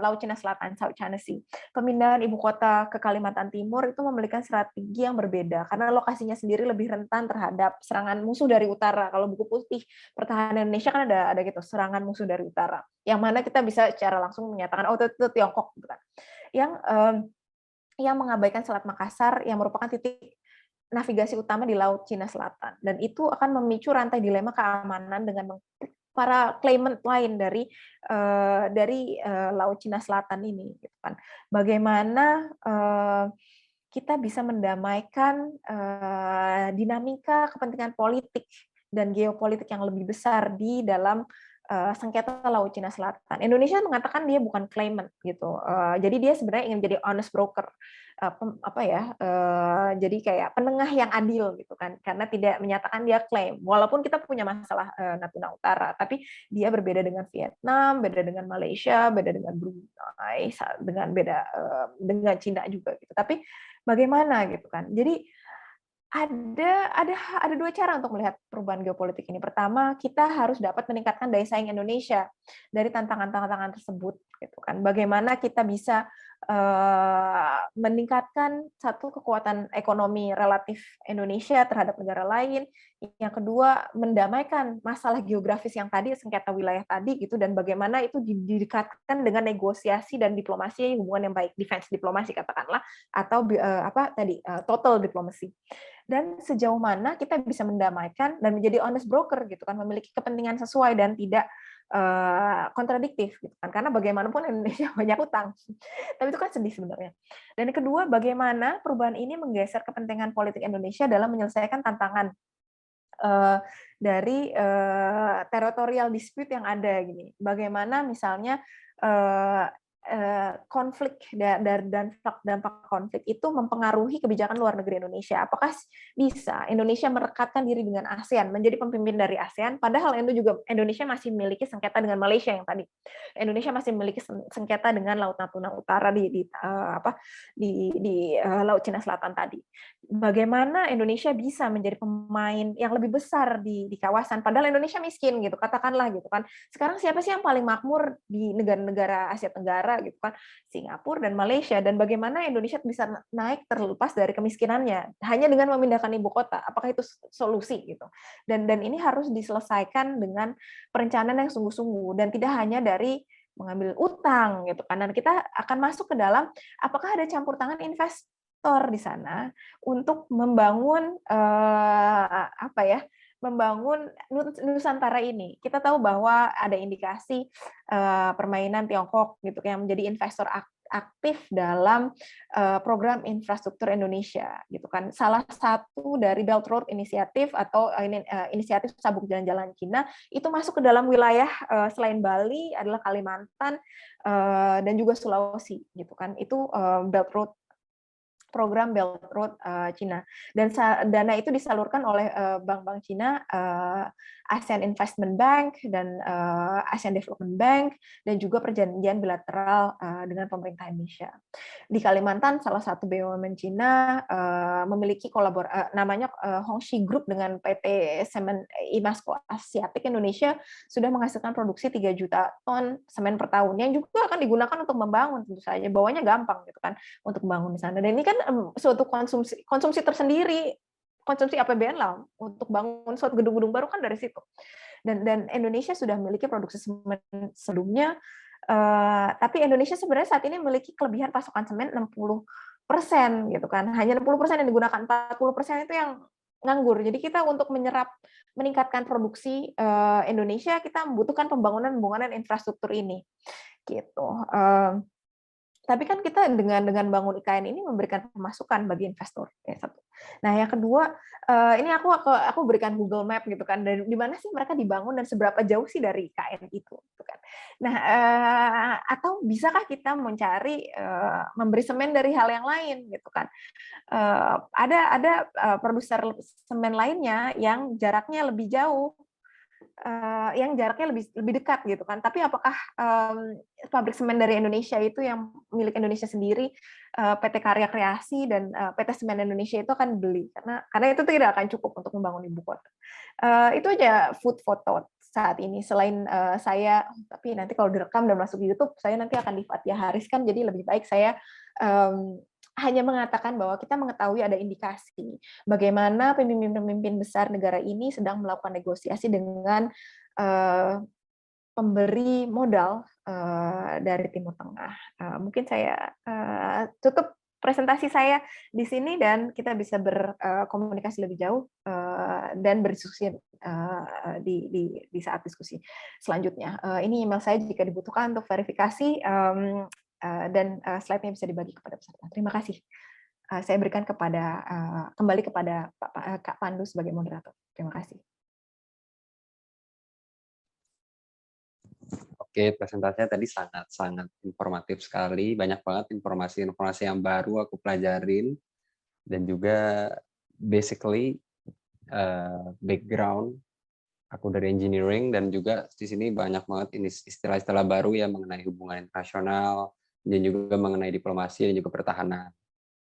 Laut Cina Selatan, South China Sea. Pemindahan ibu kota ke Kalimantan Timur itu memiliki strategi yang berbeda karena lokasinya sendiri lebih rentan terhadap serangan musuh dari utara. Kalau buku putih pertahanan Indonesia kan ada gitu, serangan musuh dari utara. Yang mana kita bisa secara langsung menyatakan oh itu Tiongkok gitu kan. Yang mengabaikan Selat Makassar yang merupakan titik navigasi utama di Laut Cina Selatan, dan itu akan memicu rantai dilema keamanan dengan para claimant lain dari Laut Cina Selatan ini, gitu kan. Bagaimana kita bisa mendamaikan dinamika kepentingan politik dan geopolitik yang lebih besar di dalam sengketa Laut Cina Selatan. Indonesia mengatakan dia bukan claimant gitu, jadi dia sebenarnya ingin jadi honest broker, jadi kayak penengah yang adil gitu kan, karena tidak menyatakan dia klaim. Walaupun kita punya masalah Natuna Utara, tapi dia berbeda dengan Vietnam, beda dengan Malaysia, beda dengan Brunei, dengan Cina juga gitu. Tapi bagaimana gitu kan? Jadi ada dua cara untuk melihat perubahan geopolitik ini. Pertama, kita harus dapat meningkatkan daya saing Indonesia dari tantangan-tantangan tersebut, gitu kan. Bagaimana kita bisa meningkatkan satu kekuatan ekonomi relatif Indonesia terhadap negara lain. Yang kedua, mendamaikan masalah geografis yang tadi, sengketa wilayah tadi, gitu, dan bagaimana itu didekatkan dengan negosiasi dan diplomasi, hubungan yang baik, defense diplomasi katakanlah, atau total diplomasi. Dan sejauh mana kita bisa mendamaikan dan menjadi honest broker gitu kan, memiliki kepentingan sesuai dan tidak kontradiktif gitu kan, karena bagaimanapun Indonesia banyak utang. Tapi itu kan sedih sebenarnya. Dan yang kedua, bagaimana perubahan ini menggeser kepentingan politik Indonesia dalam menyelesaikan tantangan dari territorial dispute yang ada gini. Bagaimana misalnya konflik dan dampak konflik itu mempengaruhi kebijakan luar negeri Indonesia. Apakah bisa Indonesia merekatkan diri dengan ASEAN, menjadi pemimpin dari ASEAN, padahal Indonesia masih memiliki sengketa dengan Malaysia yang tadi. Indonesia masih memiliki sengketa dengan Laut Natuna Utara di Laut Cina Selatan tadi. Bagaimana Indonesia bisa menjadi pemain yang lebih besar di kawasan, padahal Indonesia miskin gitu, katakanlah gitu kan. Sekarang siapa sih yang paling makmur di negara-negara Asia Tenggara gitu kan, Singapura dan Malaysia, dan bagaimana Indonesia bisa naik terlepas dari kemiskinannya hanya dengan memindahkan ibu kota? Apakah itu solusi gitu? Dan ini harus diselesaikan dengan perencanaan yang sungguh-sungguh dan tidak hanya dari mengambil utang gitu kan. Dan kita akan masuk ke dalam apakah ada campur tangan investor di sana untuk membangun membangun Nusantara ini. Kita tahu bahwa ada indikasi permainan Tiongkok gitu yang menjadi investor aktif dalam program infrastruktur Indonesia gitu kan. Salah satu dari Belt Road Initiative atau inisiatif sabuk jalan-jalan Cina itu masuk ke dalam wilayah selain Bali adalah Kalimantan dan juga Sulawesi gitu kan. Itu program Belt Road Cina, dan dana itu disalurkan oleh bank-bank Cina, ASEAN Investment Bank dan ASEAN Development Bank, dan juga perjanjian bilateral dengan pemerintah Indonesia. Di Kalimantan, salah satu BUMN Cina memiliki namanya Hongxi Group dengan PT Semen Imasco Asiatik Indonesia sudah menghasilkan produksi 3 juta ton semen per tahun yang juga akan digunakan untuk membangun, tentu saja bawahnya gampang gitu kan untuk membangun di sana. Dan ini kan suatu konsumsi tersendiri, konsumsi APBN lah untuk bangun suatu gedung-gedung baru kan dari situ. Dan Indonesia sudah memiliki produksi semen sebelumnya, tapi Indonesia sebenarnya saat ini memiliki kelebihan pasokan semen 60% gitu kan. Hanya 60% yang digunakan, 40% itu yang nganggur. Jadi kita untuk meningkatkan produksi Indonesia, kita membutuhkan pembangunan infrastruktur ini gitu. Tapi kan kita dengan bangun IKN ini memberikan pemasukan bagi investor, ya satu. Nah yang kedua, ini aku berikan Google Map gitu kan, dan di mana sih mereka dibangun dan seberapa jauh sih dari IKN itu, gitu kan. Nah atau bisakah kita mencari memberi semen dari hal yang lain, gitu kan? Ada produser semen lainnya yang jaraknya lebih jauh yang jaraknya lebih dekat gitu kan. Tapi apakah pabrik semen dari Indonesia itu yang milik Indonesia sendiri, PT Karya Kreasi dan PT Semen Indonesia itu akan beli karena itu tidak akan cukup untuk membangun ibu kota. Itu aja food for thought saat ini. Selain saya, tapi nanti kalau direkam dan masuk di YouTube, saya nanti akan di Fathia Haris kan, jadi lebih baik saya hanya mengatakan bahwa kita mengetahui ada indikasi bagaimana pemimpin-pemimpin besar negara ini sedang melakukan negosiasi dengan pemberi modal dari Timur Tengah. Mungkin saya tutup presentasi saya di sini dan kita bisa berkomunikasi lebih jauh dan berdiskusi di saat diskusi selanjutnya. Ini email saya jika dibutuhkan untuk verifikasi. Dan slide-nya bisa dibagi kepada peserta. Terima kasih. Saya berikan kembali kepada Kak Pandu sebagai moderator. Terima kasih. Oke, presentasinya tadi sangat informatif sekali. Banyak banget informasi-informasi yang baru aku pelajarin. Dan juga basically background aku dari engineering, dan juga di sini banyak banget ini istilah-istilah baru ya mengenai hubungan internasional, dan juga mengenai diplomasi dan juga pertahanan.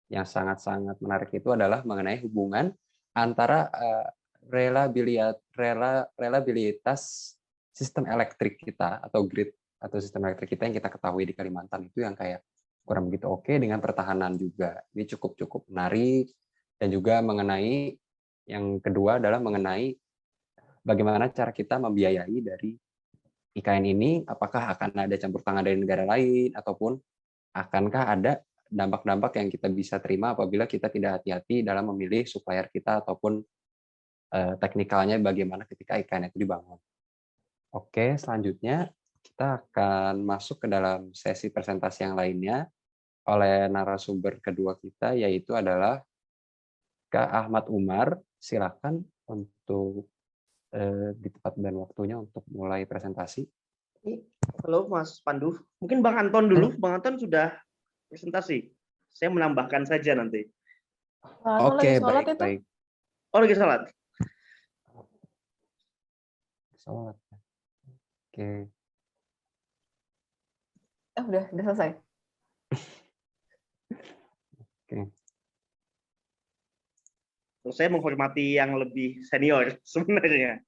Yang sangat-sangat menarik itu adalah mengenai hubungan antara reliabilitas sistem elektrik kita atau grid atau sistem elektrik kita yang kita ketahui di Kalimantan itu yang kayak kurang begitu oke dengan pertahanan juga. Ini cukup menarik. Dan juga mengenai yang kedua adalah mengenai bagaimana cara kita membiayai dari IKN ini, apakah akan ada campur tangan dari negara lain, ataupun akankah ada dampak-dampak yang kita bisa terima apabila kita tidak hati-hati dalam memilih supplier kita, ataupun teknikalnya bagaimana ketika IKN itu dibangun. Oke, selanjutnya kita akan masuk ke dalam sesi presentasi yang lainnya oleh narasumber kedua kita, yaitu adalah Kak Ahmad Umar. Silakan untuk di tempat dan waktunya untuk mulai presentasi. Halo Mas Pandu, mungkin Bang Anton dulu. Bang Anton sudah presentasi. Saya menambahkan saja nanti. Oke, baik. Oh, lagi sholat. Sholat. Oke. Udah selesai. Oke. Saya menghormati yang lebih senior sebenarnya.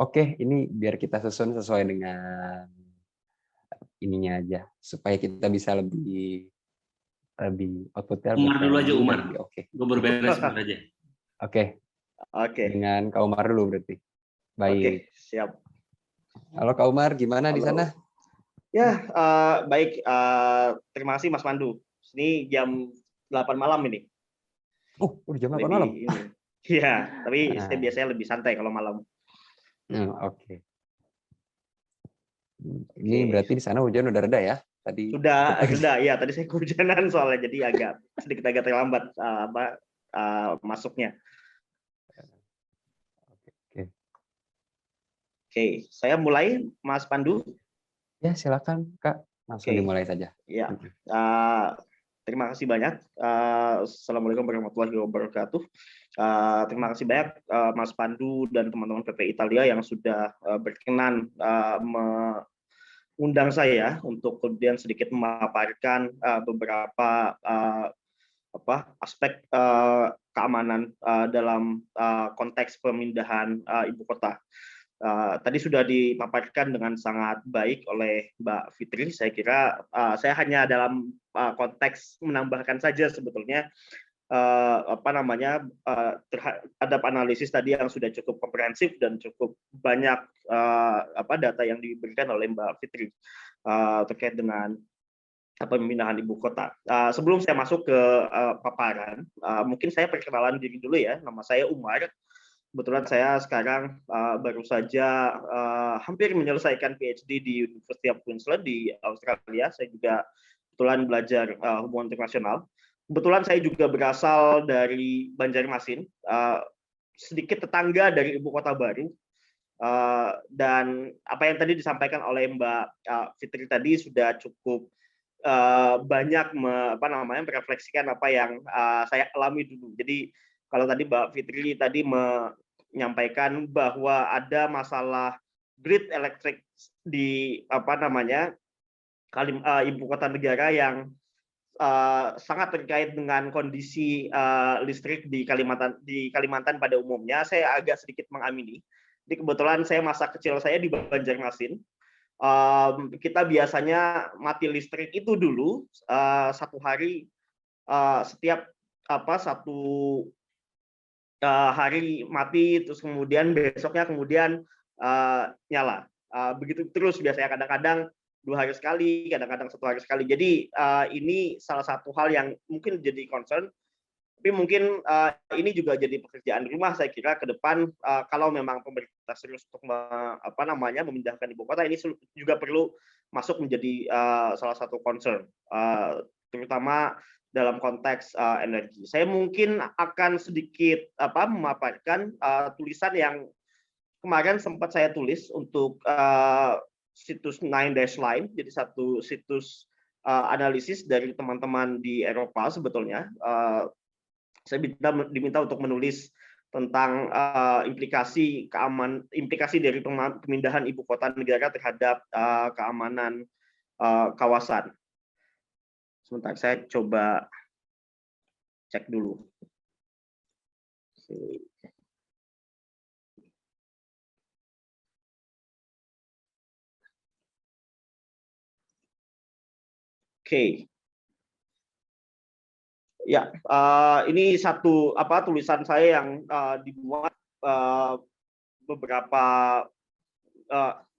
Oke, ini biar kita susun sesuai dengan ininya aja, supaya kita bisa lebih outputnya. Umar dulu aja, Umar. Oke. Gue berberes aja. Oke. Dengan Kak Umar dulu berarti. Baik. Oke, siap. Halo Kak Umar, gimana di sana? Ya, baik. Terima kasih Mas Pandu. Ini jam 8 malam ini. Udah jam 8 malam? Iya, tapi saya biasanya lebih santai kalau malam. Oke. Ini berarti di sana hujan udah reda ya? Tadi sudah. Ya, tadi saya kehujanan soalnya, jadi sedikit terlambat masuknya. Oke, saya mulai, Mas Pandu. Ya, silakan Kak. Langsung dimulai saja. Ya. Terima kasih banyak. Assalamualaikum warahmatullahi wabarakatuh. Terima kasih banyak Mas Pandu dan teman-teman PP Italia yang sudah berkenan mengundang saya untuk kemudian sedikit memaparkan beberapa aspek keamanan dalam konteks pemindahan ibu kota. Tadi sudah dipaparkan dengan sangat baik oleh Mbak Fitri. Saya kira saya hanya dalam konteks menambahkan saja sebetulnya terhadap analisis tadi yang sudah cukup komprehensif dan cukup banyak data yang diberikan oleh Mbak Fitri terkait dengan pemindahan ibu kota. Sebelum saya masuk ke paparan, mungkin saya perkenalan diri dulu ya. Nama saya Umar. Kebetulan saya sekarang baru saja hampir menyelesaikan PhD di University of Queensland di Australia. Saya juga kebetulan belajar hubungan internasional. Kebetulan saya juga berasal dari Banjarmasin, sedikit tetangga dari ibu kota baru. Dan apa yang tadi disampaikan oleh Mbak Fitri tadi sudah cukup banyak merefleksikan apa yang saya alami dulu. Jadi kalau tadi Mbak Fitri tadi menyampaikan bahwa ada masalah grid elektrik di ibu kota negara yang sangat terkait dengan kondisi listrik di Kalimantan pada umumnya. Saya agak sedikit mengamini. Jadi kebetulan masa kecil saya di Banjarmasin. Kita biasanya mati listrik itu dulu satu hari setiap satu hari mati, terus kemudian besoknya nyala. Begitu terus biasanya, kadang-kadang 2 hari sekali, kadang-kadang 1 hari sekali. Jadi ini salah satu hal yang mungkin jadi concern, tapi mungkin ini juga jadi pekerjaan rumah saya kira ke depan, kalau memang pemerintah serius untuk memindahkan ibu kota, ini juga perlu masuk menjadi salah satu concern, terutama dalam konteks energi. Saya mungkin akan sedikit memaparkan tulisan yang kemarin sempat saya tulis untuk situs 9-Line, jadi satu situs analisis dari teman-teman di Eropa sebetulnya. Saya diminta untuk menulis tentang implikasi dari pemindahan ibu kota negara terhadap keamanan kawasan. Sebentar, saya coba cek dulu. Oke. Ya, ini satu tulisan saya yang dimuat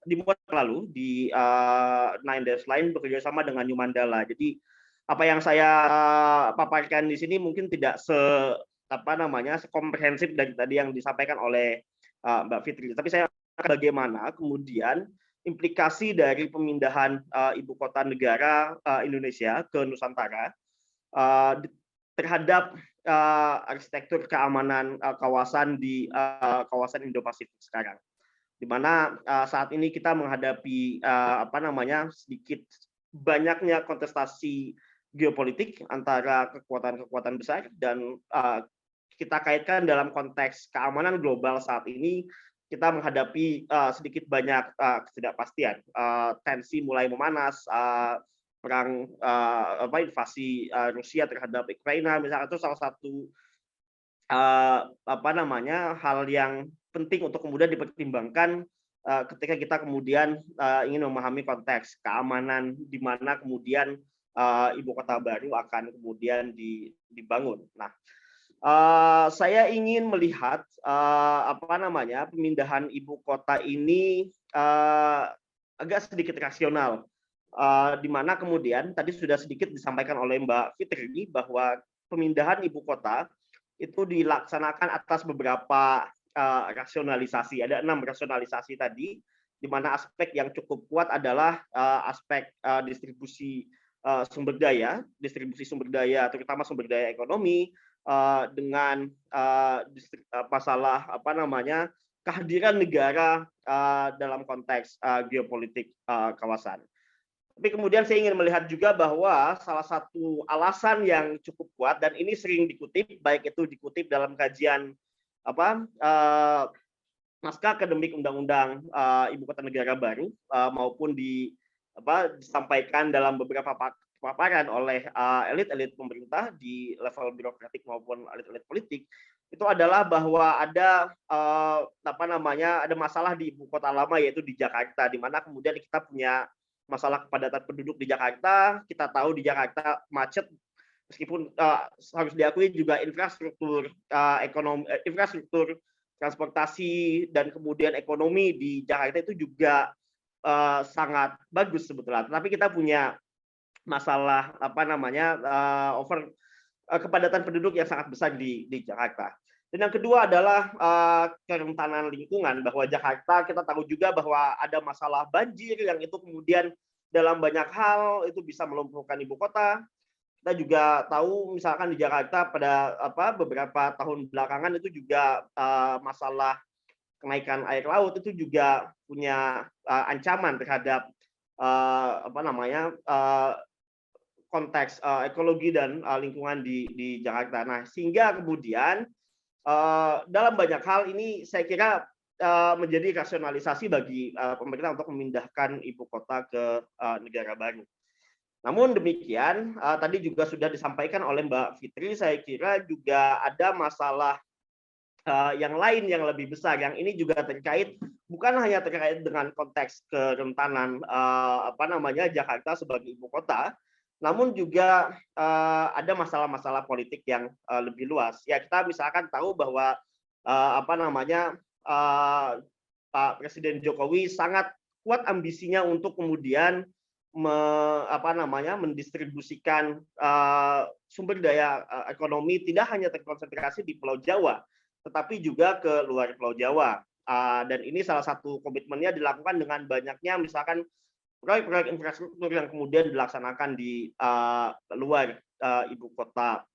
dimuat lalu di 9-Line bekerja sama dengan New Mandala. Jadi apa yang saya paparkan di sini mungkin tidak sekomprehensif dari tadi yang disampaikan oleh Mbak Fitri. Tapi saya bagaimana kemudian implikasi dari pemindahan ibu kota negara Indonesia ke Nusantara terhadap arsitektur keamanan kawasan di kawasan Indo-Pasifik sekarang, di mana saat ini kita menghadapi sedikit banyaknya kontestasi geopolitik antara kekuatan-kekuatan besar, dan kita kaitkan dalam konteks keamanan global saat ini. Kita menghadapi sedikit banyak ketidakpastian, tensi mulai memanas, perang invasi Rusia terhadap Ukraina misalnya, itu salah satu hal yang penting untuk kemudian dipertimbangkan ketika kita kemudian ingin memahami konteks keamanan di mana kemudian ibu kota baru akan kemudian dibangun. Nah, saya ingin melihat pemindahan ibu kota ini agak sedikit rasional, di mana kemudian tadi sudah sedikit disampaikan oleh Mbak Fitri bahwa pemindahan ibu kota itu dilaksanakan atas beberapa rasionalisasi. Ada 6 rasionalisasi tadi, di mana aspek yang cukup kuat adalah aspek distribusi sumber daya terutama sumber daya ekonomi, dengan masalah kehadiran negara dalam konteks geopolitik kawasan. Tapi kemudian saya ingin melihat juga bahwa salah satu alasan yang cukup kuat, dan ini sering dikutip, baik itu dikutip dalam kajian naskah akademik Undang-Undang Ibu Kota Negara Baru, maupun disampaikan dalam beberapa paparan oleh elit-elit pemerintah di level birokratik maupun elit-elit politik, itu adalah bahwa ada ada masalah di ibu kota lama, yaitu di Jakarta, di mana kemudian kita punya masalah kepadatan penduduk di Jakarta. Kita tahu di Jakarta macet, meskipun harus diakui juga infrastruktur infrastruktur transportasi dan kemudian ekonomi di Jakarta itu juga sangat bagus sebetulnya. Tapi kita punya masalah kepadatan penduduk yang sangat besar di Jakarta. Dan yang kedua adalah kerentanan lingkungan, bahwa Jakarta kita tahu juga bahwa ada masalah banjir yang itu kemudian dalam banyak hal itu bisa melumpuhkan ibu kota. Kita juga tahu misalkan di Jakarta pada beberapa tahun belakangan itu juga masalah kenaikan air laut itu juga punya ancaman terhadap konteks ekologi dan lingkungan di Jakarta. Nah, sehingga kemudian dalam banyak hal ini saya kira menjadi rasionalisasi bagi pemerintah untuk memindahkan ibu kota ke negara baru. Namun demikian, tadi juga sudah disampaikan oleh Mbak Fitri, saya kira juga ada masalah yang lain yang lebih besar, yang ini juga terkait bukan hanya terkait dengan konteks kerentanan Jakarta sebagai ibu kota, namun juga ada masalah-masalah politik yang lebih luas. Ya, kita misalkan tahu bahwa Pak Presiden Jokowi sangat kuat ambisinya untuk kemudian mendistribusikan sumber daya ekonomi tidak hanya terkonsentrasi di Pulau Jawa, tetapi juga ke luar Pulau Jawa. Dan ini salah satu komitmennya dilakukan dengan banyaknya misalkan proyek-proyek infrastruktur yang kemudian dilaksanakan di luar ibu kota,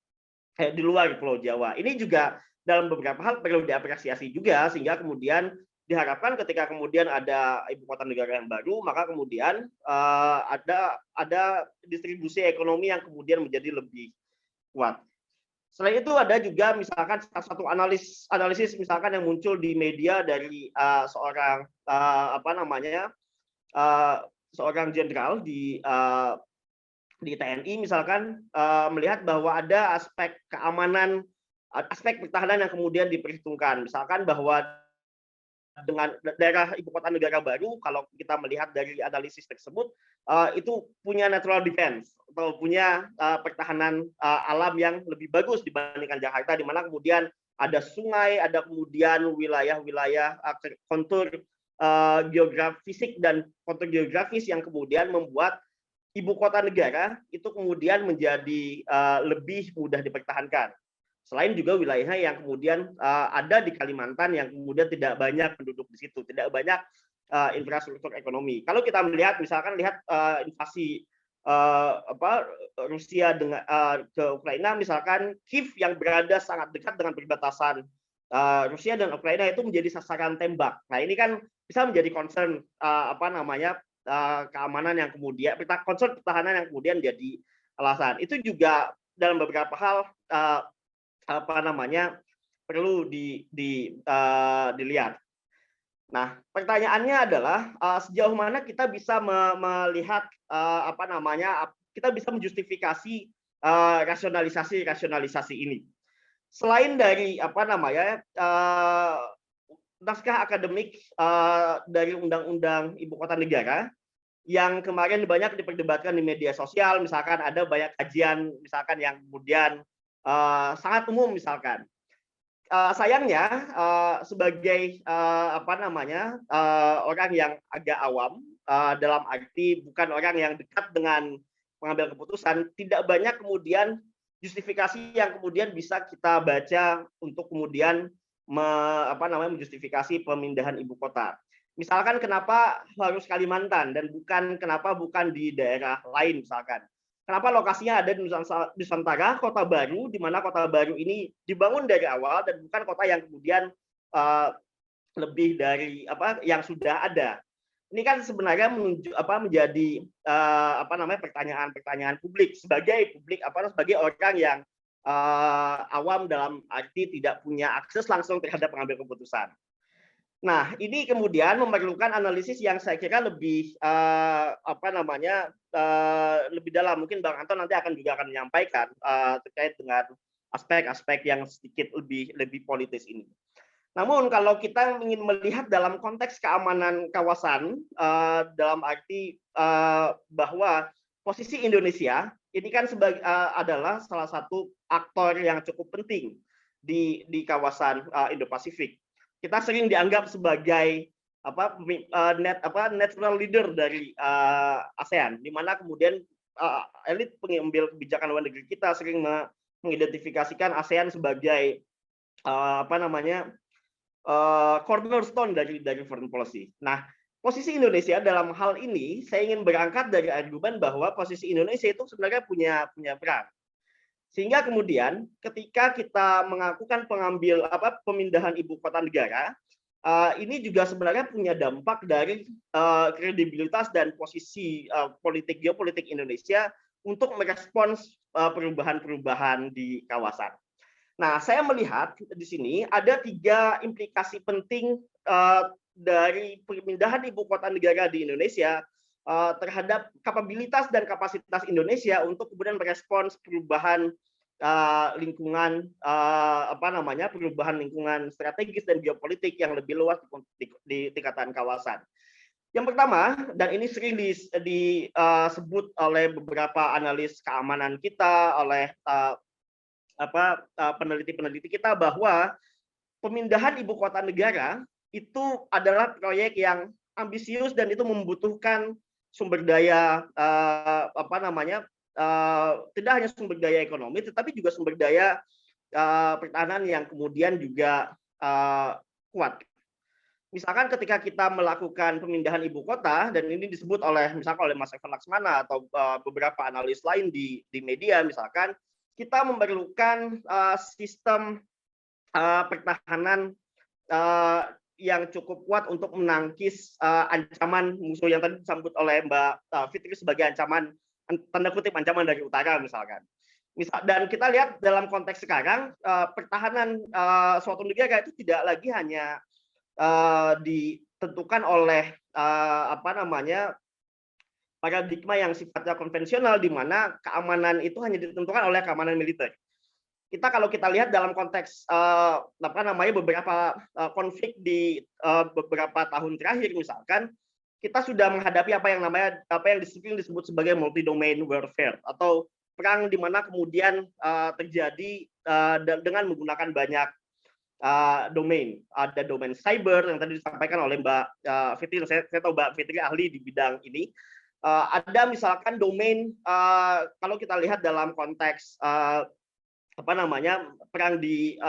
di luar Pulau Jawa. Ini juga dalam beberapa hal perlu diapresiasi juga, sehingga kemudian diharapkan ketika kemudian ada ibu kota negara yang baru, maka kemudian ada distribusi ekonomi yang kemudian menjadi lebih kuat. Selain itu ada juga misalkan salah satu analisis misalkan yang muncul di media dari seorang jenderal di TNI misalkan melihat bahwa ada aspek keamanan, aspek pertahanan yang kemudian diperhitungkan. Misalkan bahwa dengan daerah ibu kota negara baru, kalau kita melihat dari analisis tersebut, itu punya natural defense atau punya pertahanan alam yang lebih bagus dibandingkan Jakarta, di mana kemudian ada sungai, ada kemudian wilayah-wilayah kontur geografisik dan kontur geografis yang kemudian membuat ibu kota negara itu kemudian menjadi lebih mudah dipertahankan. Selain juga wilayahnya yang kemudian ada di Kalimantan yang kemudian tidak banyak penduduk di situ, tidak banyak infrastruktur ekonomi. Kalau kita melihat, misalkan invasi Rusia ke Ukraina, misalkan Kiev yang berada sangat dekat dengan perbatasan Rusia dan Ukraina itu menjadi sasaran tembak. Nah, ini kan bisa menjadi concern keamanan yang kemudian concern pertahanan yang kemudian jadi alasan. Itu juga dalam beberapa hal perlu dilihat. Nah, pertanyaannya adalah sejauh mana kita bisa melihat kita bisa menjustifikasi rasionalisasi ini. Selain dari naskah akademik dari Undang-Undang Ibu Kota Negara yang kemarin banyak diperdebatkan di media sosial, misalkan ada banyak kajian misalkan yang kemudian sangat umum misalkan. Sayangnya sebagai orang yang agak awam, dalam arti bukan orang yang dekat dengan pengambil keputusan, tidak banyak kemudian justifikasi yang kemudian bisa kita baca untuk kemudian menjustifikasi pemindahan ibu kota. Misalkan kenapa harus Kalimantan dan kenapa bukan di daerah lain misalkan. Kenapa lokasinya ada di Nusantara, kota baru, di mana kota baru ini dibangun dari awal dan bukan kota yang kemudian lebih dari yang sudah ada. Ini kan sebenarnya menjadi pertanyaan publik sebagai orang yang awam dalam arti tidak punya akses langsung terhadap pengambil keputusan. Nah, ini kemudian memerlukan analisis yang saya kira lebih lebih dalam. Mungkin Bang Anton nanti akan menyampaikan terkait dengan aspek-aspek yang sedikit lebih politis ini. Namun kalau kita ingin melihat dalam konteks keamanan kawasan, dalam arti bahwa posisi Indonesia ini kan adalah salah satu aktor yang cukup penting di kawasan Indo-Pasifik. Kita sering dianggap sebagai natural leader dari ASEAN, di mana kemudian elit pengambil kebijakan luar negeri kita sering mengidentifikasikan ASEAN sebagai cornerstone dari foreign policy. Nah, posisi Indonesia dalam hal ini, saya ingin berangkat dari argumen bahwa posisi Indonesia itu sebenarnya punya peran. Sehingga kemudian ketika kita melakukan pemindahan ibu kota negara, ini juga sebenarnya punya dampak dari kredibilitas dan posisi geopolitik Indonesia untuk merespons perubahan-perubahan di kawasan. Nah, saya melihat di sini ada 3 implikasi penting dari pemindahan ibu kota negara di Indonesia terhadap kapabilitas dan kapasitas Indonesia untuk kemudian merespons perubahan lingkungan perubahan lingkungan strategis dan geopolitik yang lebih luas di tingkatan kawasan. Yang pertama, dan ini sering disebut oleh beberapa analis keamanan kita, oleh peneliti-peneliti kita, bahwa pemindahan ibu kota negara itu adalah proyek yang ambisius dan itu membutuhkan sumber daya tidak hanya sumber daya ekonomi tetapi juga sumber daya pertahanan yang kemudian juga kuat. Misalkan ketika kita melakukan pemindahan ibu kota, dan ini disebut misalkan oleh Mas Evan Laksmana atau beberapa analis lain di media, misalkan kita memerlukan sistem pertahanan yang cukup kuat untuk menangkis ancaman musuh yang tadi disebut oleh Mbak Fitri sebagai ancaman, tanda kutip, ancaman dari utara misalkan. Dan kita lihat dalam konteks sekarang, pertahanan suatu negara itu tidak lagi hanya ditentukan oleh paradigma yang sifatnya konvensional, di mana keamanan itu hanya ditentukan oleh keamanan militer. Kalau kita lihat dalam konteks beberapa konflik di beberapa tahun terakhir, misalkan kita sudah menghadapi apa yang disebut sebagai multi domain warfare, atau perang di mana kemudian terjadi dengan menggunakan banyak domain. Ada domain cyber yang tadi disampaikan oleh Mbak Fitri. Saya tahu Mbak Fitri ahli di bidang ini. Ada misalkan domain kalau kita lihat dalam konteks perang di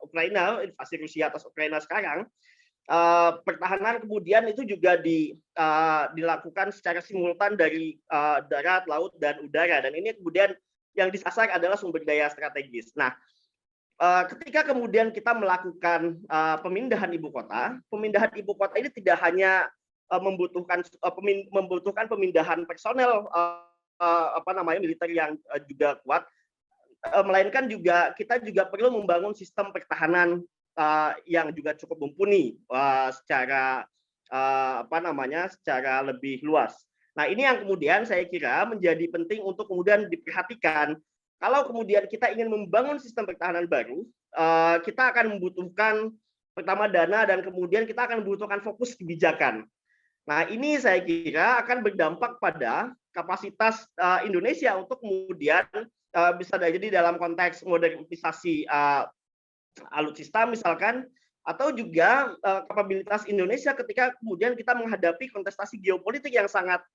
Ukraina, invasi Rusia atas Ukraina sekarang, pertahanan kemudian itu juga dilakukan secara simultan dari darat, laut, dan udara. Dan ini kemudian yang disasar adalah sumber daya strategis. Nah, ketika kemudian kita melakukan pemindahan ibu kota ini tidak hanya membutuhkan pemindahan personel militer yang juga kuat, melainkan juga kita juga perlu membangun sistem pertahanan yang juga cukup mumpuni secara lebih luas. Nah, ini yang kemudian saya kira menjadi penting untuk kemudian diperhatikan. Kalau kemudian kita ingin membangun sistem pertahanan baru, kita akan membutuhkan pertama dana, dan kemudian kita akan membutuhkan fokus kebijakan. Nah, ini saya kira akan berdampak pada kapasitas Indonesia untuk kemudian bisa jadi dalam konteks modernisasi alutsista misalkan, atau juga kapabilitas Indonesia ketika kemudian kita menghadapi kontestasi geopolitik yang sangat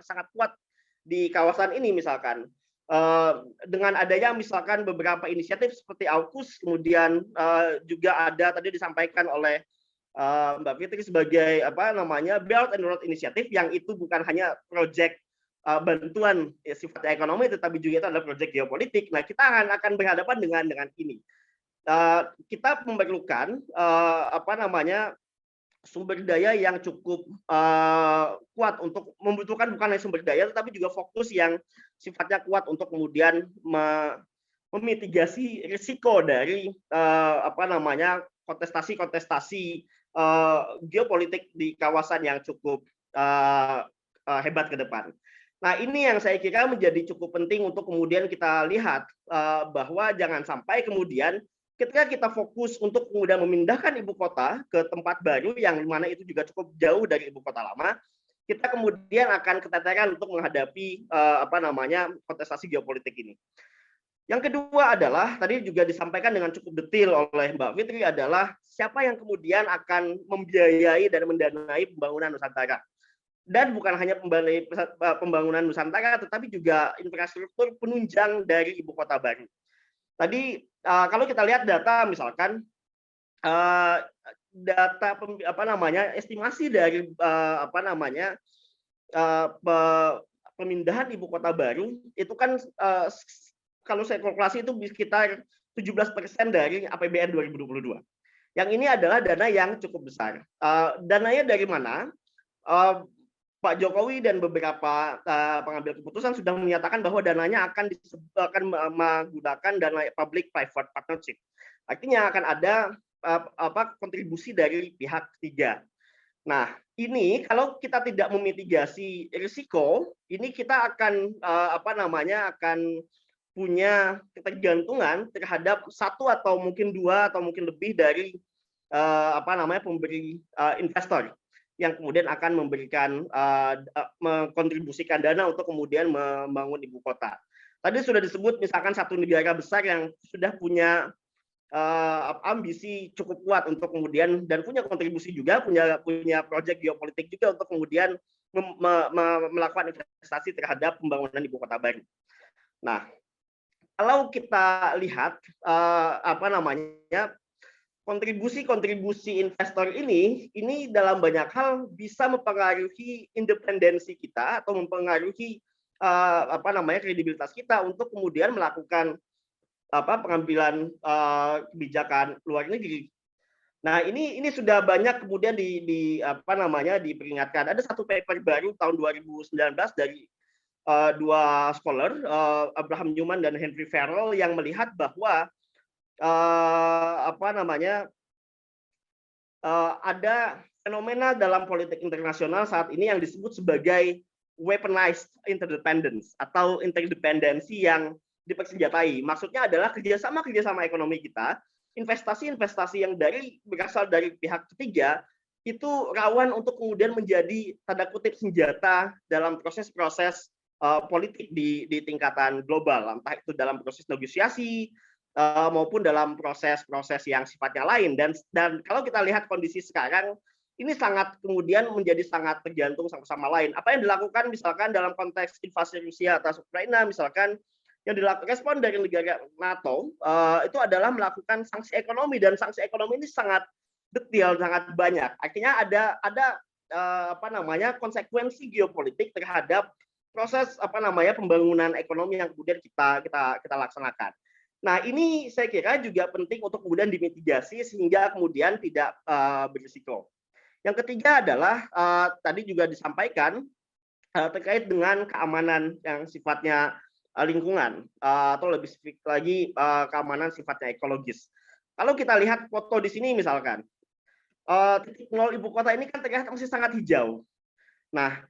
sangat kuat di kawasan ini, misalkan. Dengan adanya misalkan beberapa inisiatif seperti AUKUS, kemudian juga ada tadi disampaikan oleh Mbak Fitri sebagai Belt and Road Initiative, yang itu bukan hanya proyek bantuan sifatnya ekonomi, tetapi juga itu adalah proyek geopolitik. Nah, kita akan berhadapan dengan ini. Kita memerlukan sumber daya yang cukup kuat, untuk membutuhkan bukan hanya sumber daya tetapi juga fokus yang sifatnya kuat untuk kemudian memitigasi risiko dari kontestasi geopolitik di kawasan yang cukup hebat ke depan. Nah, ini yang saya kira menjadi cukup penting untuk kemudian kita lihat bahwa jangan sampai kemudian ketika kita fokus untuk kemudian memindahkan ibu kota ke tempat baru yang mana itu juga cukup jauh dari ibu kota lama, kita kemudian akan keteteran untuk menghadapi kontestasi geopolitik ini. Yang kedua adalah tadi juga disampaikan dengan cukup detail oleh Mbak Fitri, adalah siapa yang kemudian akan membiayai dan mendanai pembangunan Nusantara. Dan bukan hanya pembangunan Nusantara, tetapi juga infrastruktur penunjang dari ibu kota baru. Tadi kalau kita lihat data, misalkan data estimasi dari pemindahan ibu kota baru itu kan kalau saya kalkulasi itu sekitar 17% dari APBN 2022. Yang ini adalah dana yang cukup besar. Dananya dari mana? Pak Jokowi dan beberapa pengambil keputusan sudah menyatakan bahwa dananya akan menggunakan dana public-private partnership. Artinya akan ada kontribusi dari pihak ketiga. Nah, ini kalau kita tidak memitigasi risiko, ini kita akan akan punya ketergantungan terhadap satu atau mungkin dua atau mungkin lebih dari pemberi investor yang kemudian akan memberikan mengkontribusikan dana untuk kemudian membangun ibu kota. Tadi sudah disebut misalkan satu negara besar yang sudah punya ambisi cukup kuat untuk kemudian dan punya kontribusi juga, punya proyek geopolitik juga untuk kemudian melakukan investasi terhadap pembangunan ibu kota baru. Nah, kalau kita lihat kontribusi investor ini dalam banyak hal bisa mempengaruhi independensi kita atau mempengaruhi kredibilitas kita untuk kemudian melakukan pengambilan kebijakan luar negeri. Nah, ini sudah banyak kemudian diperingatkan. Ada satu paper baru tahun 2019 dari dua scholar, Abraham Newman dan Henry Farrell, yang melihat bahwa ada fenomena dalam politik internasional saat ini yang disebut sebagai weaponized interdependence atau interdependensi yang dipersenjatai. Maksudnya adalah kerjasama ekonomi kita, investasi yang berasal dari pihak ketiga itu rawan untuk kemudian menjadi tanda kutip senjata dalam proses-proses politik di tingkatan global, entah itu dalam proses negosiasi maupun dalam proses-proses yang sifatnya lain. Dan kalau kita lihat kondisi sekarang, ini sangat kemudian menjadi sangat tergantung satu sama lain. Apa yang dilakukan misalkan dalam konteks invasi Rusia atas Ukraina, misalkan yang dilakukan respon dari negara NATO itu adalah melakukan sanksi ekonomi, dan sanksi ekonomi ini sangat detail, sangat banyak. Artinya ada konsekuensi geopolitik terhadap proses pembangunan ekonomi yang kemudian kita laksanakan. Nah, ini saya kira juga penting untuk kemudian dimitigasi sehingga kemudian tidak berisiko. Yang ketiga adalah tadi juga disampaikan terkait dengan keamanan yang sifatnya lingkungan atau lebih spesifik lagi keamanan sifatnya ekologis. Kalau kita lihat foto di sini misalkan, titik nol ibu kota ini kan terlihat masih sangat hijau. Nah,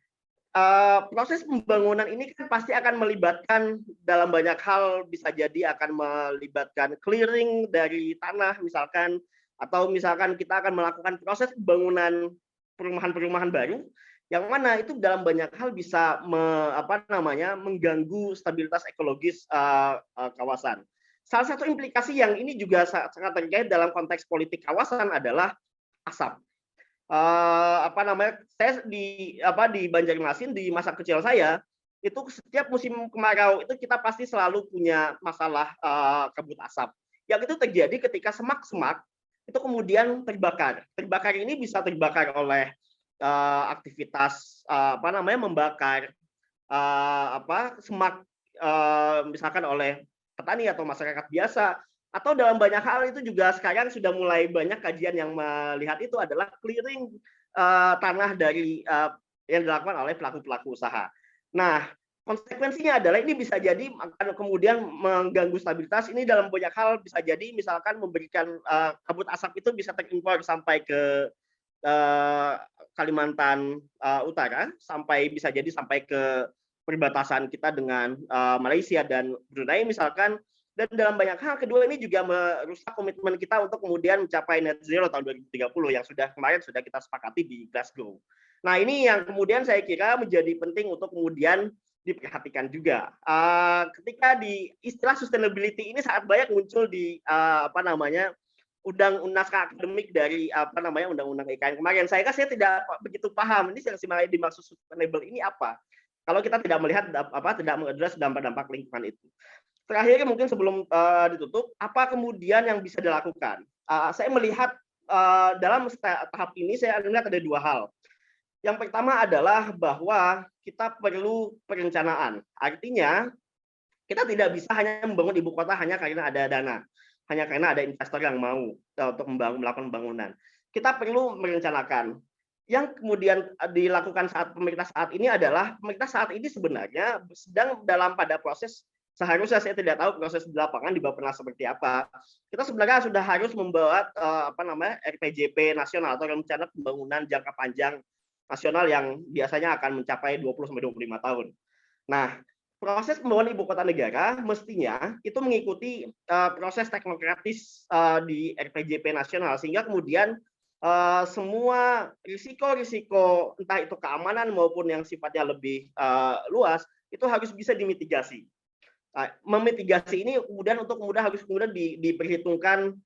proses pembangunan ini kan pasti akan melibatkan dalam banyak hal, bisa jadi akan melibatkan clearing dari tanah misalkan, atau misalkan kita akan melakukan proses pembangunan perumahan-perumahan baru, yang mana itu dalam banyak hal bisa mengganggu stabilitas ekologis kawasan. Salah satu implikasi yang ini juga sangat terkait dalam konteks politik kawasan adalah asap. Saya di Banjarmasin di masa kecil saya itu setiap musim kemarau itu kita pasti selalu punya masalah kabut asap. Yang itu terjadi ketika semak-semak itu kemudian terbakar. Terbakar ini bisa terbakar oleh aktivitas membakar semak misalkan oleh petani atau masyarakat biasa, atau dalam banyak hal itu juga sekarang sudah mulai banyak kajian yang melihat itu adalah clearing tanah dari yang dilakukan oleh pelaku-pelaku usaha. Nah, konsekuensinya adalah ini bisa jadi akan kemudian mengganggu stabilitas. Ini dalam banyak hal bisa jadi misalkan memberikan kabut asap itu bisa terimpor sampai ke Kalimantan Utara, bisa jadi sampai ke perbatasan kita dengan Malaysia dan Brunei misalkan. Dan dalam banyak hal, kedua ini juga merusak komitmen kita untuk kemudian mencapai net zero tahun 2030 yang kemarin sudah kita sepakati di Glasgow. Nah, ini yang kemudian saya kira menjadi penting untuk kemudian diperhatikan juga. Ketika di istilah sustainability ini sangat banyak muncul di naskah akademik dari undang-undang IKN kemarin. Saya tidak begitu paham ini yang dimaksud sustainable ini apa. Kalau kita tidak melihat tidak mengadres dampak-dampak lingkungan itu. Terakhir mungkin sebelum ditutup, apa kemudian yang bisa dilakukan? Saya melihat dalam tahap ini saya melihat ada dua hal. Yang pertama adalah bahwa kita perlu perencanaan. Artinya kita tidak bisa hanya membangun ibu kota hanya karena ada dana, hanya karena ada investor yang mau untuk melakukan pembangunan. Kita perlu merencanakan. yang kemudian dilakukan saat pemerintah saat ini adalah pemerintah saat ini sebenarnya sedang pada proses, seharusnya saya tidak tahu proses di lapangan di Bappenas seperti apa. Kita sebenarnya sudah harus membuat RPJP nasional atau rencana pembangunan jangka panjang nasional yang biasanya akan mencapai 20-25 tahun. Nah, proses pembangunan ibu kota negara mestinya itu mengikuti proses teknokratis di RPJP nasional, sehingga kemudian semua risiko-risiko entah itu keamanan maupun yang sifatnya lebih luas itu harus bisa dimitigasi. Memitigasi ini kemudian harus diperhitungkan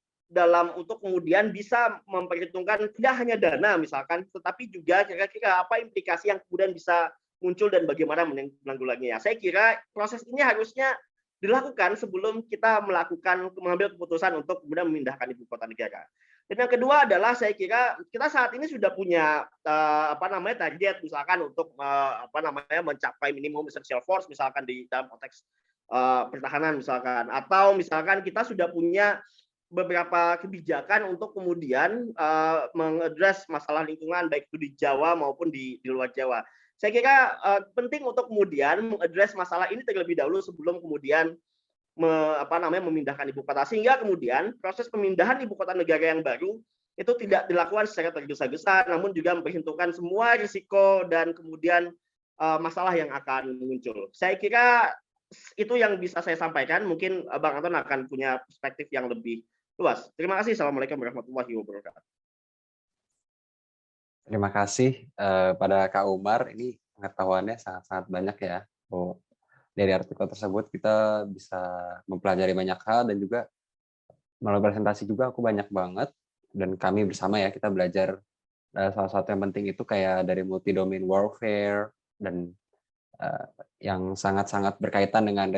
untuk kemudian bisa memperhitungkan tidak hanya dana misalkan, tetapi juga kira-kira apa implikasi yang kemudian bisa muncul dan bagaimana menanggulanginya. Saya kira proses ini harusnya dilakukan sebelum kita mengambil keputusan untuk kemudian memindahkan ibu kota negara. Dan yang kedua adalah saya kira kita saat ini sudah punya target misalkan untuk mencapai minimum essential force misalkan di dalam konteks pertahanan misalkan, atau misalkan kita sudah punya beberapa kebijakan untuk kemudian mengadres masalah lingkungan baik itu di Jawa maupun di luar Jawa. Saya kira penting untuk kemudian mengadres masalah ini terlebih dahulu sebelum kemudian memindahkan ibu kota, sehingga kemudian proses pemindahan ibu kota negara yang baru itu tidak dilakukan secara tergesa-gesa, namun juga memperhitungkan semua risiko dan kemudian masalah yang akan muncul. Saya kira itu yang bisa saya sampaikan. Mungkin Bang Anton akan punya perspektif yang lebih luas. Terima kasih. Assalamualaikum warahmatullahi wabarakatuh. Terima kasih pada Kak Umar. Ini pengetahuannya sangat-sangat banyak ya. Dari artikel tersebut kita bisa mempelajari banyak hal, dan juga melalui presentasi juga aku banyak banget, dan kami bersama ya kita belajar salah satu yang penting itu kayak dari multi domain warfare, dan yang sangat-sangat berkaitan dengan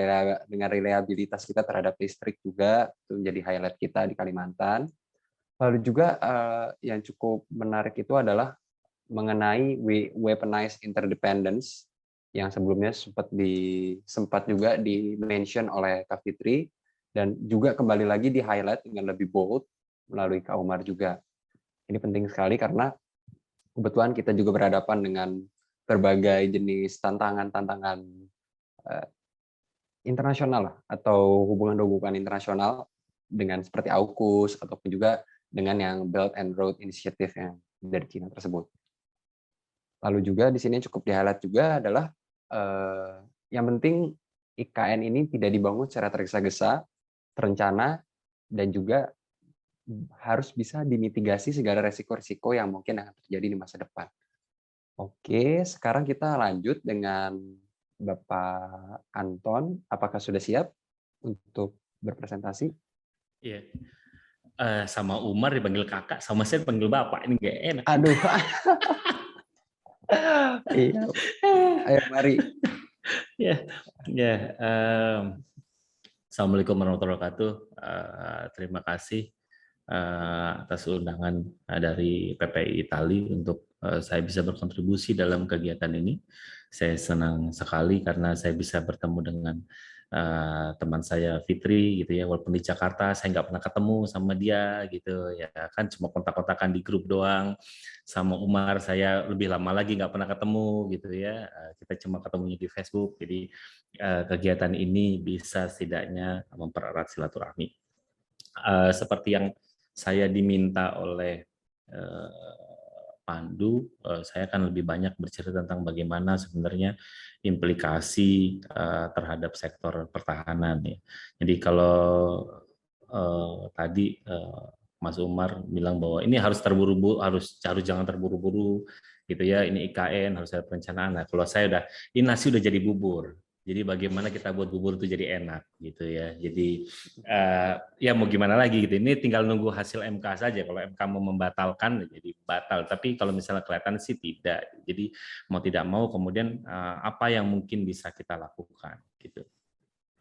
reliabilitas kita terhadap listrik juga, itu menjadi highlight kita di Kalimantan. Lalu juga yang cukup menarik itu adalah mengenai weaponized interdependence yang sebelumnya sempat juga di-mention oleh Kak Fitri, dan juga kembali lagi di-highlight dengan lebih bold melalui Kak Umar juga. Ini penting sekali karena kebetulan kita juga berhadapan dengan berbagai jenis tantangan-tantangan internasional atau hubungan-hubungan internasional dengan seperti AUKUS ataupun juga dengan yang Belt and Road Initiative yang dari China tersebut. Lalu juga di sini cukup di-highlight juga adalah yang penting IKN ini tidak dibangun secara tergesa-gesa, terencana, dan juga harus bisa dimitigasi segala resiko-resiko yang mungkin akan terjadi di masa depan. Oke, sekarang kita lanjut dengan Bapak Anton. Apakah sudah siap untuk berpresentasi? Iya. Sama Umar dipanggil kakak, sama saya dipanggil bapak. Ini nggak enak. Aduh. Iya. Ayo mari. Ya. Assalamualaikum warahmatullahi wabarakatuh. Terima kasih atas undangan dari PPI Itali untuk saya bisa berkontribusi dalam kegiatan ini. Saya senang sekali karena saya bisa bertemu dengan teman saya Fitri gitu ya, walaupun di Jakarta saya nggak pernah ketemu sama dia gitu ya, kan cuma kontak-kontakan di grup doang. Sama Umar saya lebih lama lagi nggak pernah ketemu gitu ya, kita cuma ketemunya di Facebook. Jadi kegiatan ini bisa setidaknya mempererat silaturahmi. Seperti yang saya diminta oleh Pandu, saya akan lebih banyak bercerita tentang bagaimana sebenarnya implikasi terhadap sektor pertahanan. Ya. Jadi kalau tadi Mas Umar bilang bahwa ini harus terburu-buru, harus jangan terburu-buru gitu ya. Ini IKN harus ada perencanaan. Nah, kalau saya ini nasi udah jadi bubur. Jadi bagaimana kita buat bubur itu jadi enak gitu ya. Jadi ya mau gimana lagi gitu. Ini tinggal nunggu hasil MK saja. Kalau MK mau membatalkan jadi batal. Tapi kalau misalnya kelihatan sih tidak. Jadi mau tidak mau kemudian apa yang mungkin bisa kita lakukan gitu.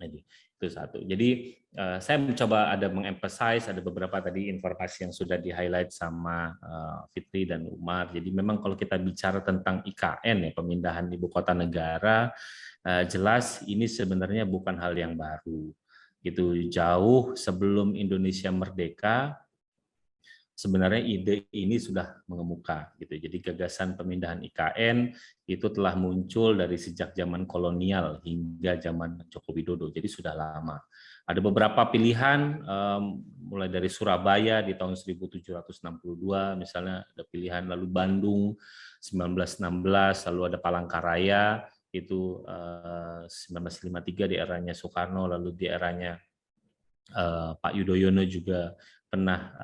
Jadi itu satu. Jadi saya mencoba ada mengemphasize ada beberapa tadi informasi yang sudah di-highlight sama Fitri dan Umar. Jadi memang kalau kita bicara tentang IKN ya, pemindahan ibu kota negara, jelas ini sebenarnya bukan hal yang baru. Gitu jauh sebelum Indonesia merdeka, sebenarnya ide ini sudah mengemuka gitu. Jadi gagasan pemindahan IKN itu telah muncul dari sejak zaman kolonial hingga zaman Joko Widodo. Jadi sudah lama. Ada beberapa pilihan, mulai dari Surabaya di tahun 1762 misalnya ada pilihan, lalu Bandung 1916, lalu ada Palangkaraya itu 1953 di eranya Soekarno, lalu di eranya Pak Yudhoyono juga pernah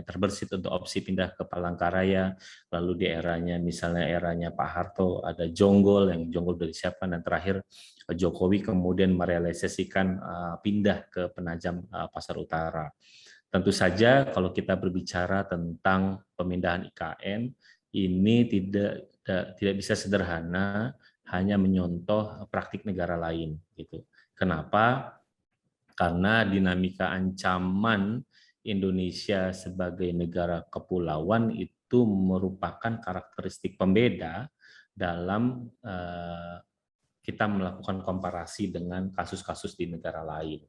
terbersit untuk opsi pindah ke Palangkaraya, lalu di eranya Pak Harto ada Jonggol yang sudah disiapkan, dan terakhir Jokowi kemudian merealisasikan pindah ke Penajam Pasar Utara. Tentu saja kalau kita berbicara tentang pemindahan IKN ini tidak bisa sederhana hanya menyontoh praktik negara lain gitu. Kenapa? Karena dinamika ancaman Indonesia sebagai negara kepulauan itu merupakan karakteristik pembeda dalam kita melakukan komparasi dengan kasus-kasus di negara lain.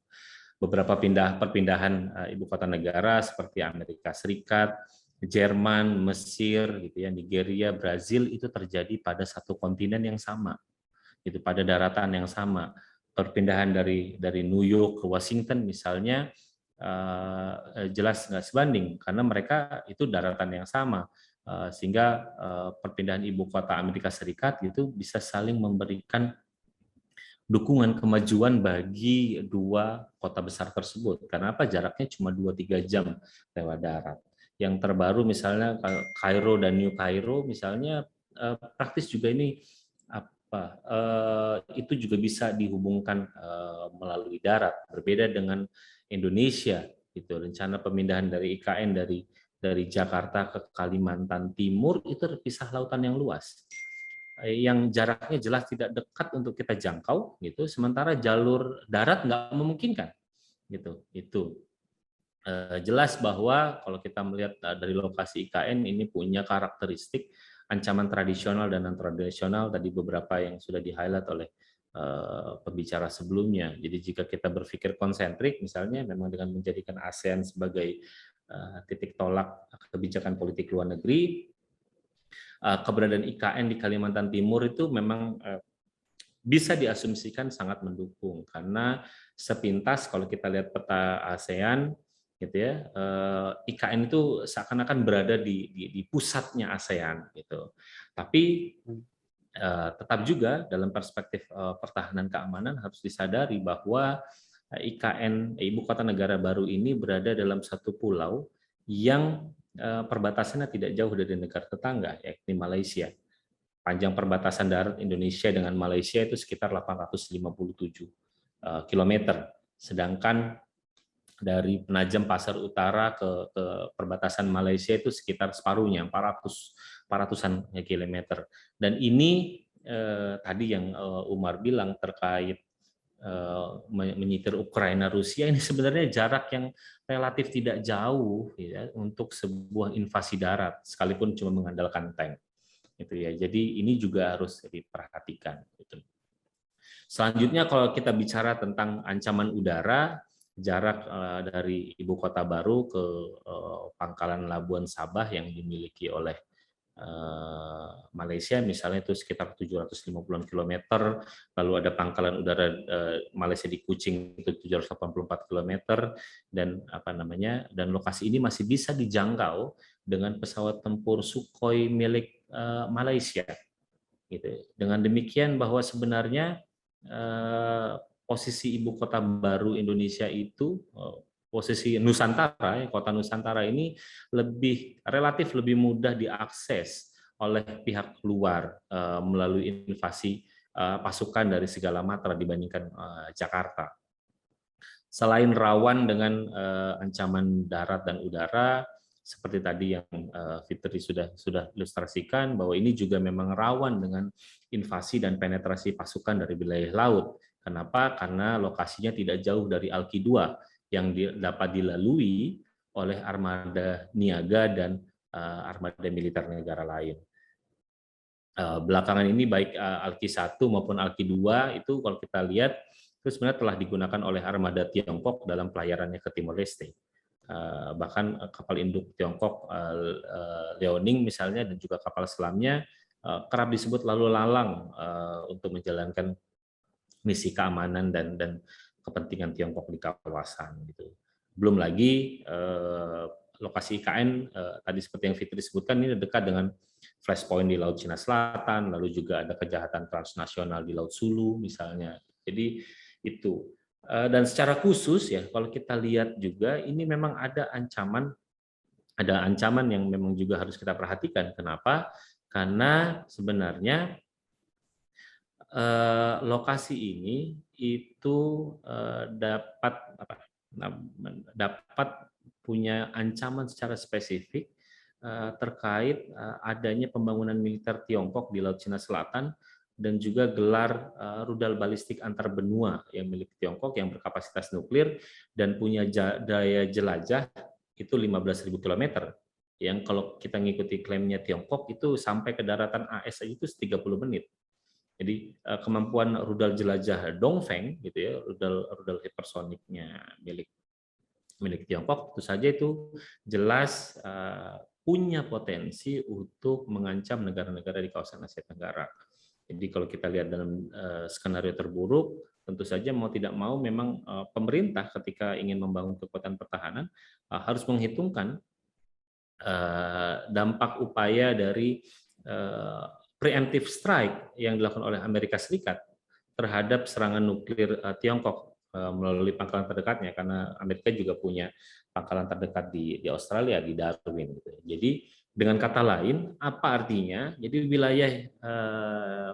Beberapa perpindahan ibu kota negara seperti Amerika Serikat, Jerman, Mesir, gitu ya, Nigeria, Brazil itu terjadi pada satu kontinen yang sama, itu pada daratan yang sama. Perpindahan dari New York ke Washington misalnya jelas nggak sebanding karena mereka itu daratan yang sama, sehingga perpindahan ibu kota Amerika Serikat itu bisa saling memberikan dukungan kemajuan bagi dua kota besar tersebut. Karena apa? Jaraknya cuma 2-3 jam lewat darat. Yang terbaru misalnya Kairo dan New Kairo misalnya praktis juga ini itu juga bisa dihubungkan melalui darat. Berbeda dengan Indonesia, itu rencana pemindahan dari IKN dari Jakarta ke Kalimantan Timur itu terpisah lautan yang luas, yang jaraknya jelas tidak dekat untuk kita jangkau, gitu. Sementara jalur darat nggak memungkinkan, gitu. Itu jelas bahwa kalau kita melihat dari lokasi IKN ini punya karakteristik ancaman tradisional dan non tradisional, tadi beberapa yang sudah di-highlight oleh pembicara sebelumnya. Jadi jika kita berpikir konsentrik, misalnya memang dengan menjadikan ASEAN sebagai titik tolak kebijakan politik luar negeri, keberadaan IKN di Kalimantan Timur itu memang bisa diasumsikan sangat mendukung, karena sepintas kalau kita lihat peta ASEAN, gitu ya, IKN itu seakan-akan berada di pusatnya ASEAN, gitu. Tapi tetap juga dalam perspektif pertahanan keamanan harus disadari bahwa IKN, ibu kota negara baru ini berada dalam satu pulau yang perbatasannya tidak jauh dari negara tetangga, yakni Malaysia. Panjang perbatasan darat Indonesia dengan Malaysia itu sekitar 857 km. Sedangkan dari Penajam Pasar Utara ke perbatasan Malaysia itu sekitar separuhnya, 400-an kilometer. Dan ini tadi yang Umar bilang terkait menyitir Ukraina Rusia, ini sebenarnya jarak yang relatif tidak jauh ya untuk sebuah invasi darat sekalipun cuma mengandalkan tank, gitu ya. Jadi ini juga harus diperhatikan, gitu. Selanjutnya kalau kita bicara tentang ancaman udara, jarak dari ibu kota baru ke pangkalan Labuan Sabah yang dimiliki oleh Malaysia misalnya itu sekitar 750 km, lalu ada pangkalan udara Malaysia di Kuching itu 784 km, dan dan lokasi ini masih bisa dijangkau dengan pesawat tempur Sukhoi milik Malaysia, gitu. Dengan demikian bahwa sebenarnya posisi ibu kota baru Indonesia itu, posisi Nusantara, kota Nusantara ini relatif lebih mudah diakses oleh pihak luar melalui invasi pasukan dari segala matra dibandingkan Jakarta. Selain rawan dengan ancaman darat dan udara, seperti tadi yang Fitri sudah ilustrasikan, bahwa ini juga memang rawan dengan invasi dan penetrasi pasukan dari wilayah laut. Kenapa? Karena lokasinya tidak jauh dari Alki 2 yang dapat dilalui oleh armada niaga dan armada militer negara lain. Belakangan ini baik Alki 1 maupun Alki 2 itu kalau kita lihat itu sebenarnya telah digunakan oleh armada Tiongkok dalam pelayarannya ke Timor Leste. Bahkan kapal induk Tiongkok Liaoning misalnya dan juga kapal selamnya kerap disebut lalu lalang untuk menjalankan misi keamanan dan kepentingan Tiongkok di kawasan gitu. Belum lagi lokasi IKN tadi seperti yang Fitri sebutkan ini dekat dengan flashpoint di Laut Cina Selatan, lalu juga ada kejahatan transnasional di Laut Sulu misalnya. Jadi itu. Dan secara khusus ya kalau kita lihat juga ini memang ada ancaman yang memang juga harus kita perhatikan. Kenapa? Karena sebenarnya lokasi ini itu dapat punya ancaman secara spesifik terkait adanya pembangunan militer Tiongkok di Laut Cina Selatan dan juga gelar rudal balistik antar benua yang milik Tiongkok yang berkapasitas nuklir dan punya daya jelajah itu 15.000 km. Yang kalau kita ngikuti klaimnya Tiongkok itu sampai ke daratan AS itu 30 menit. Jadi kemampuan rudal jelajah Dongfeng gitu ya, rudal hipersoniknya milik Tiongkok tentu saja itu jelas punya potensi untuk mengancam negara-negara di kawasan Asia Tenggara. Jadi kalau kita lihat dalam skenario terburuk, tentu saja mau tidak mau memang pemerintah ketika ingin membangun kekuatan pertahanan harus menghitungkan dampak upaya dari preemptive strike yang dilakukan oleh Amerika Serikat terhadap serangan nuklir Tiongkok melalui pangkalan terdekatnya, karena Amerika juga punya pangkalan terdekat di Australia, di Darwin. Gitu. Jadi dengan kata lain, apa artinya? Jadi wilayah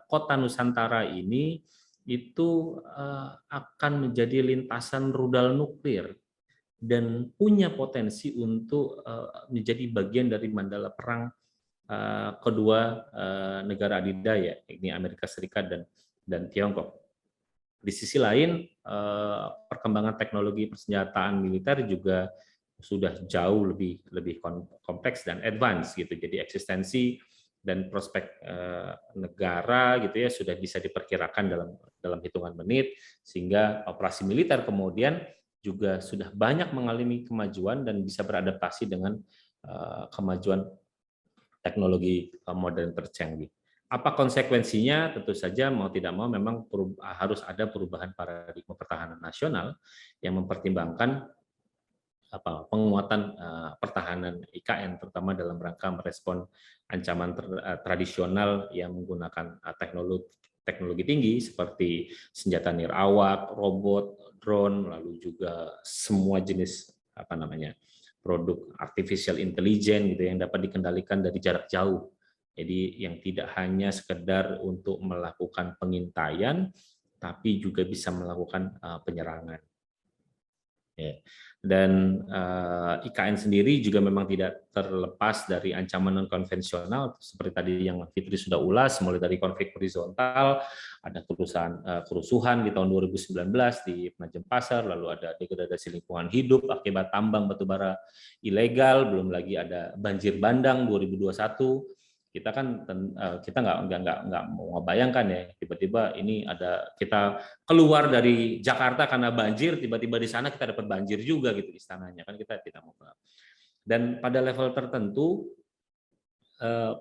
kota Nusantara ini itu akan menjadi lintasan rudal nuklir dan punya potensi untuk menjadi bagian dari mandala perang kedua negara adidaya, ini Amerika Serikat dan Tiongkok. Di sisi lain, perkembangan teknologi persenjataan militer juga sudah jauh lebih kompleks dan advance gitu. Jadi eksistensi dan prospek negara gitu ya sudah bisa diperkirakan dalam hitungan menit, sehingga operasi militer kemudian juga sudah banyak mengalami kemajuan dan bisa beradaptasi dengan kemajuan teknologi modern tercanggih. Apa konsekuensinya? Tentu saja mau tidak mau memang harus ada perubahan paradigma pertahanan nasional yang mempertimbangkan penguatan pertahanan IKN, terutama dalam rangka merespon ancaman tradisional yang menggunakan teknologi tinggi seperti senjata nirawak, robot, drone, lalu juga semua jenis produk artificial intelligence gitu yang dapat dikendalikan dari jarak jauh. Jadi yang tidak hanya sekedar untuk melakukan pengintaian, tapi juga bisa melakukan penyerangan. Ya. Dan IKN sendiri juga memang tidak terlepas dari ancaman non-konvensional, seperti tadi yang Fitri sudah ulas, mulai dari konflik horizontal, ada kerusuhan di tahun 2019 di Penajam Pasar, lalu ada degradasi lingkungan hidup akibat tambang batubara ilegal, belum lagi ada banjir bandang 2021. Kita nggak mau bayangkan ya, tiba-tiba ini kita keluar dari Jakarta karena banjir, tiba-tiba di sana kita dapat banjir juga gitu istananya, kan kita tidak mau. Dan pada level tertentu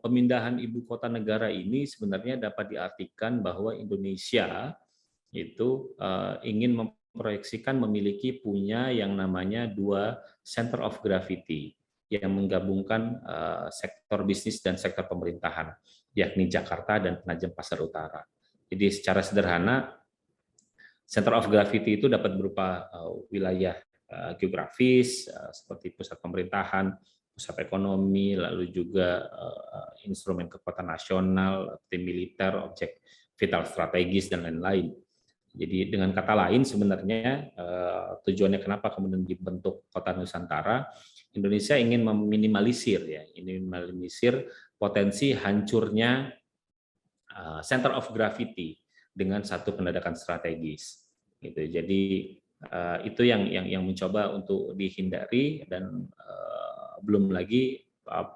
pemindahan ibu kota negara ini sebenarnya dapat diartikan bahwa Indonesia itu ingin memproyeksikan punya yang namanya 2 center of gravity yang menggabungkan sektor bisnis dan sektor pemerintahan, yakni Jakarta dan Penajam Pasar Utara. Jadi secara sederhana, center of gravity itu dapat berupa wilayah geografis seperti pusat pemerintahan, pusat ekonomi, lalu juga instrumen kekuatan nasional, tim militer, objek vital strategis dan lain-lain. Jadi dengan kata lain sebenarnya tujuannya kenapa kemudian dibentuk Kota Nusantara, Indonesia ingin meminimalisir potensi hancurnya center of gravity dengan satu pendataan strategis. Gitu. Jadi itu yang mencoba untuk dihindari, dan belum lagi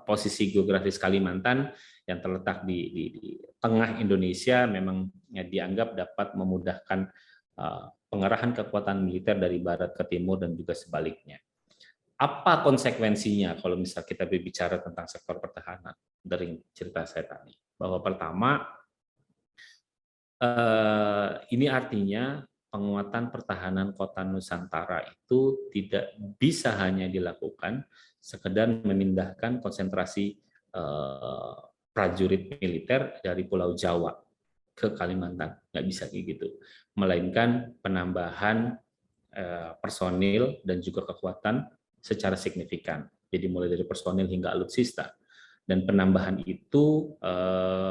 posisi geografis Kalimantan yang terletak di tengah Indonesia memang dianggap dapat memudahkan pengerahan kekuatan militer dari barat ke timur dan juga sebaliknya. Apa konsekuensinya kalau misal kita berbicara tentang sektor pertahanan? Dari cerita saya tadi, bahwa pertama, ini artinya penguatan pertahanan kota Nusantara itu tidak bisa hanya dilakukan sekedar memindahkan konsentrasi prajurit militer dari Pulau Jawa ke Kalimantan, nggak bisa kayak gitu, melainkan penambahan personil dan juga kekuatan secara signifikan. Jadi mulai dari personil hingga alutsista. Dan penambahan itu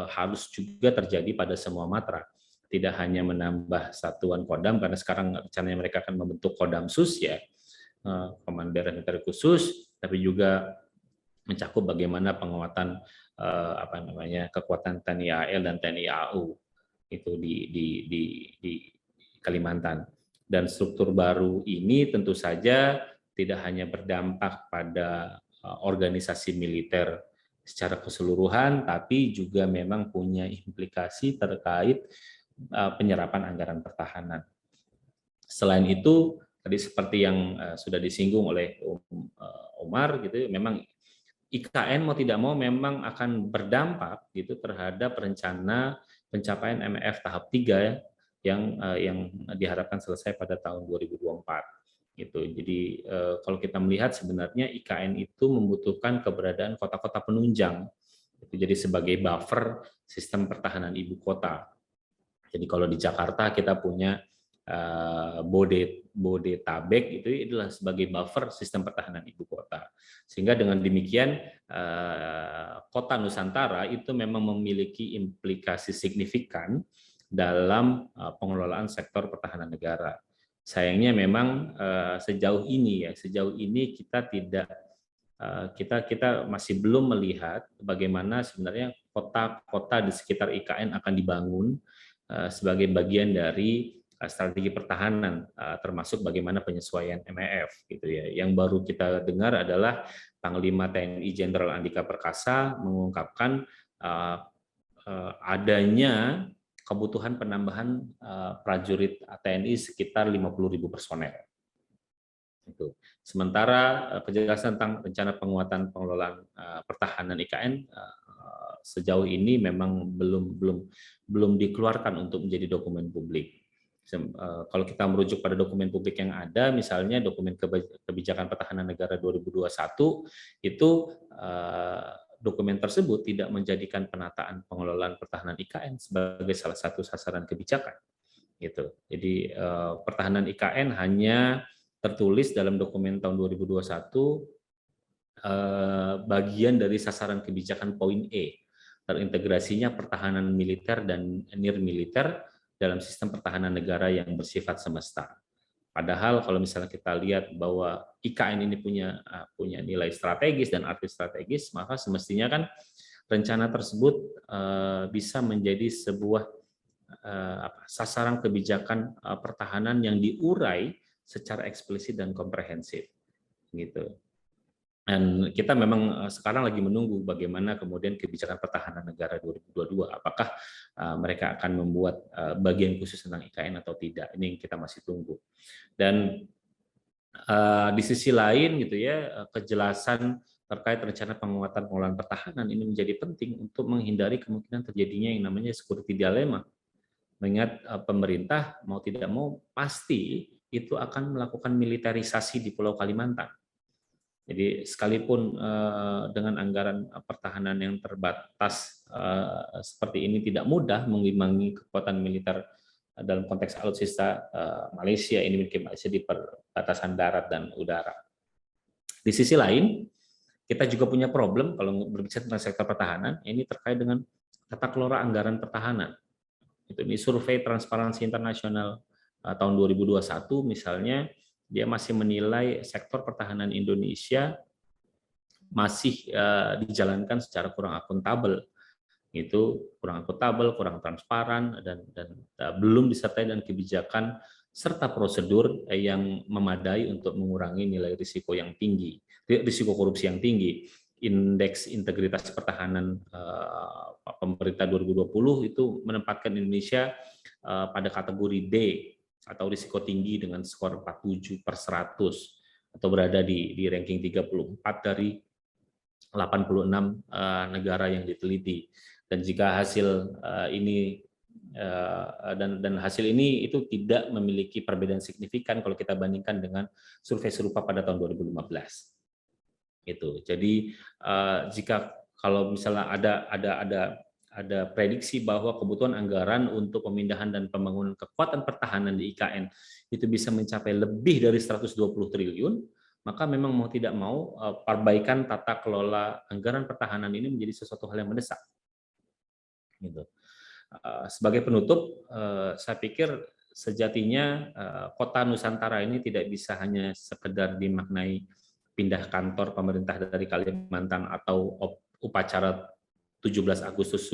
harus juga terjadi pada semua matra. Tidak hanya menambah satuan Kodam, karena sekarang rencananya mereka akan membentuk Kodamsus ya, Komando Daerah Militer Khusus, tapi juga mencakup bagaimana penguatan kekuatan TNI AL dan TNI AU itu di Kalimantan. Dan struktur baru ini tentu saja tidak hanya berdampak pada organisasi militer secara keseluruhan, tapi juga memang punya implikasi terkait penyerapan anggaran pertahanan. Selain itu, tadi seperti yang sudah disinggung oleh Umar, gitu, memang IKN mau tidak mau memang akan berdampak gitu terhadap rencana pencapaian MF tahap 3 yang diharapkan selesai pada tahun 2024. Gitu. Jadi kalau kita melihat sebenarnya IKN itu membutuhkan keberadaan kota-kota penunjang. Jadi sebagai buffer sistem pertahanan ibu kota. Jadi kalau di Jakarta kita punya Bodetabek, itu adalah sebagai buffer sistem pertahanan ibu kota. Sehingga dengan demikian kota Nusantara itu memang memiliki implikasi signifikan dalam pengelolaan sektor pertahanan negara. Sayangnya memang sejauh ini kita masih belum melihat bagaimana sebenarnya kota-kota di sekitar IKN akan dibangun sebagai bagian dari strategi pertahanan, termasuk bagaimana penyesuaian MEF gitu ya. Yang baru kita dengar adalah Panglima TNI Jenderal Andika Perkasa mengungkapkan adanya kebutuhan penambahan prajurit TNI sekitar 50.000 personel. Itu. Sementara kejelasan tentang rencana penguatan pengelolaan pertahanan IKN sejauh ini memang belum dikeluarkan untuk menjadi dokumen publik. Kalau kita merujuk pada dokumen publik yang ada, misalnya dokumen kebijakan pertahanan negara 2021, itu dokumen tersebut tidak menjadikan penataan pengelolaan pertahanan IKN sebagai salah satu sasaran kebijakan. Gitu. Jadi pertahanan IKN hanya tertulis dalam dokumen tahun 2021 bagian dari sasaran kebijakan poin E, terintegrasinya pertahanan militer dan nirmiliter dalam sistem pertahanan negara yang bersifat semesta. Padahal kalau misalnya kita lihat bahwa IKN ini punya nilai strategis dan arti strategis, maka semestinya kan rencana tersebut bisa menjadi sebuah sasaran kebijakan pertahanan yang diurai secara eksplisit dan komprehensif, gitu. Dan kita memang sekarang lagi menunggu bagaimana kemudian kebijakan pertahanan negara 2022. Apakah mereka akan membuat bagian khusus tentang IKN atau tidak? Ini yang kita masih tunggu. Dan di sisi lain, gitu ya, kejelasan terkait rencana penguatan pengelolaan pertahanan ini menjadi penting untuk menghindari kemungkinan terjadinya yang namanya security dilemma. Mengingat pemerintah mau tidak mau pasti itu akan melakukan militerisasi di Pulau Kalimantan. Jadi sekalipun dengan anggaran pertahanan yang terbatas seperti ini tidak mudah mengimbangi kekuatan militer dalam konteks alutsista Malaysia, ini memiliki Malaysia di perbatasan darat dan udara. Di sisi lain, kita juga punya problem kalau berbicara tentang sektor pertahanan, ini terkait dengan tata kelola anggaran pertahanan. Ini survei Transparansi Internasional tahun 2021 misalnya, dia masih menilai sektor pertahanan Indonesia masih dijalankan secara kurang akuntabel. Itu kurang akuntabel, kurang transparan, dan belum disertai dengan kebijakan serta prosedur yang memadai untuk mengurangi nilai risiko yang tinggi, risiko korupsi yang tinggi. Indeks integritas pertahanan pemerintah 2020 itu menempatkan Indonesia pada kategori D atau risiko tinggi dengan skor 47/100. atau berada di ranking 34 dari 86 negara yang diteliti. Dan jika hasil ini dan hasil ini itu tidak memiliki perbedaan signifikan kalau kita bandingkan dengan survei serupa pada tahun 2015. Itu. Jadi jika kalau misalnya ada prediksi bahwa kebutuhan anggaran untuk pemindahan dan pembangunan kekuatan pertahanan di IKN itu bisa mencapai lebih dari 120 triliun, maka memang mau tidak mau perbaikan tata kelola anggaran pertahanan ini menjadi sesuatu hal yang mendesak. Gitu. Sebagai penutup, saya pikir sejatinya kota Nusantara ini tidak bisa hanya sekedar dimaknai pindah kantor pemerintah dari Kalimantan atau upacara 17 Agustus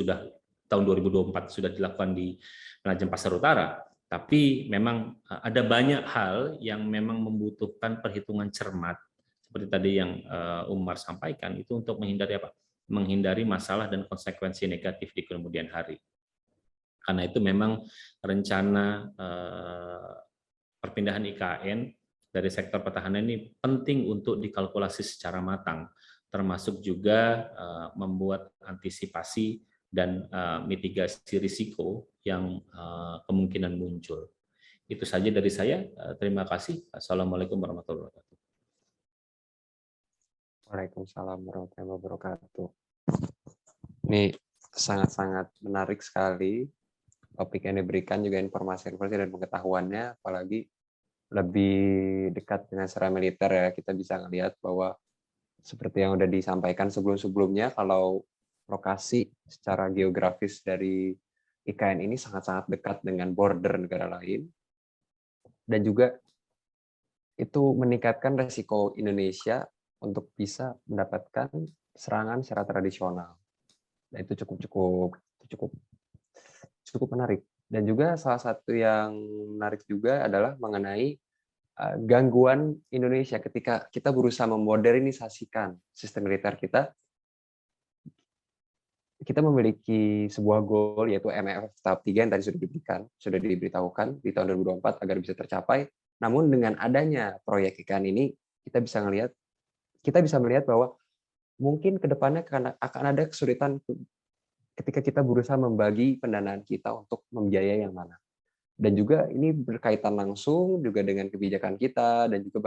tahun 2024 sudah dilakukan di Penajam Pasar Utara, tapi memang ada banyak hal yang memang membutuhkan perhitungan cermat seperti tadi yang Umar sampaikan, itu untuk menghindari apa? Menghindari masalah dan konsekuensi negatif di kemudian hari. Karena itu memang rencana perpindahan IKN dari sektor pertahanan ini penting untuk dikalkulasi secara matang, termasuk juga membuat antisipasi dan mitigasi risiko yang kemungkinan muncul. Itu saja dari saya. Terima kasih. Assalamualaikum warahmatullahi wabarakatuh. Waalaikumsalam warahmatullahi wabarakatuh. Ini sangat-sangat menarik sekali topik yang diberikan, juga informasi-informasi dan pengetahuannya, apalagi lebih dekat dengan secara militer ya. Kita bisa melihat bahwa seperti yang sudah disampaikan sebelum-sebelumnya, kalau lokasi secara geografis dari IKN ini sangat-sangat dekat dengan border negara lain, dan juga itu meningkatkan resiko Indonesia untuk bisa mendapatkan serangan secara tradisional. Nah, itu cukup menarik. Dan juga salah satu yang menarik juga adalah mengenai gangguan Indonesia ketika kita berusaha memodernisasikan sistem militer kita. Kita memiliki sebuah goal, yaitu MFF tahap 3 yang tadi sudah diberitahukan di tahun 2024 agar bisa tercapai. Namun dengan adanya proyek IKN ini, kita bisa melihat bahwa mungkin ke depannya akan ada kesulitan ketika kita berusaha membagi pendanaan kita untuk membiayai yang mana. Dan juga ini berkaitan langsung juga dengan kebijakan kita, dan juga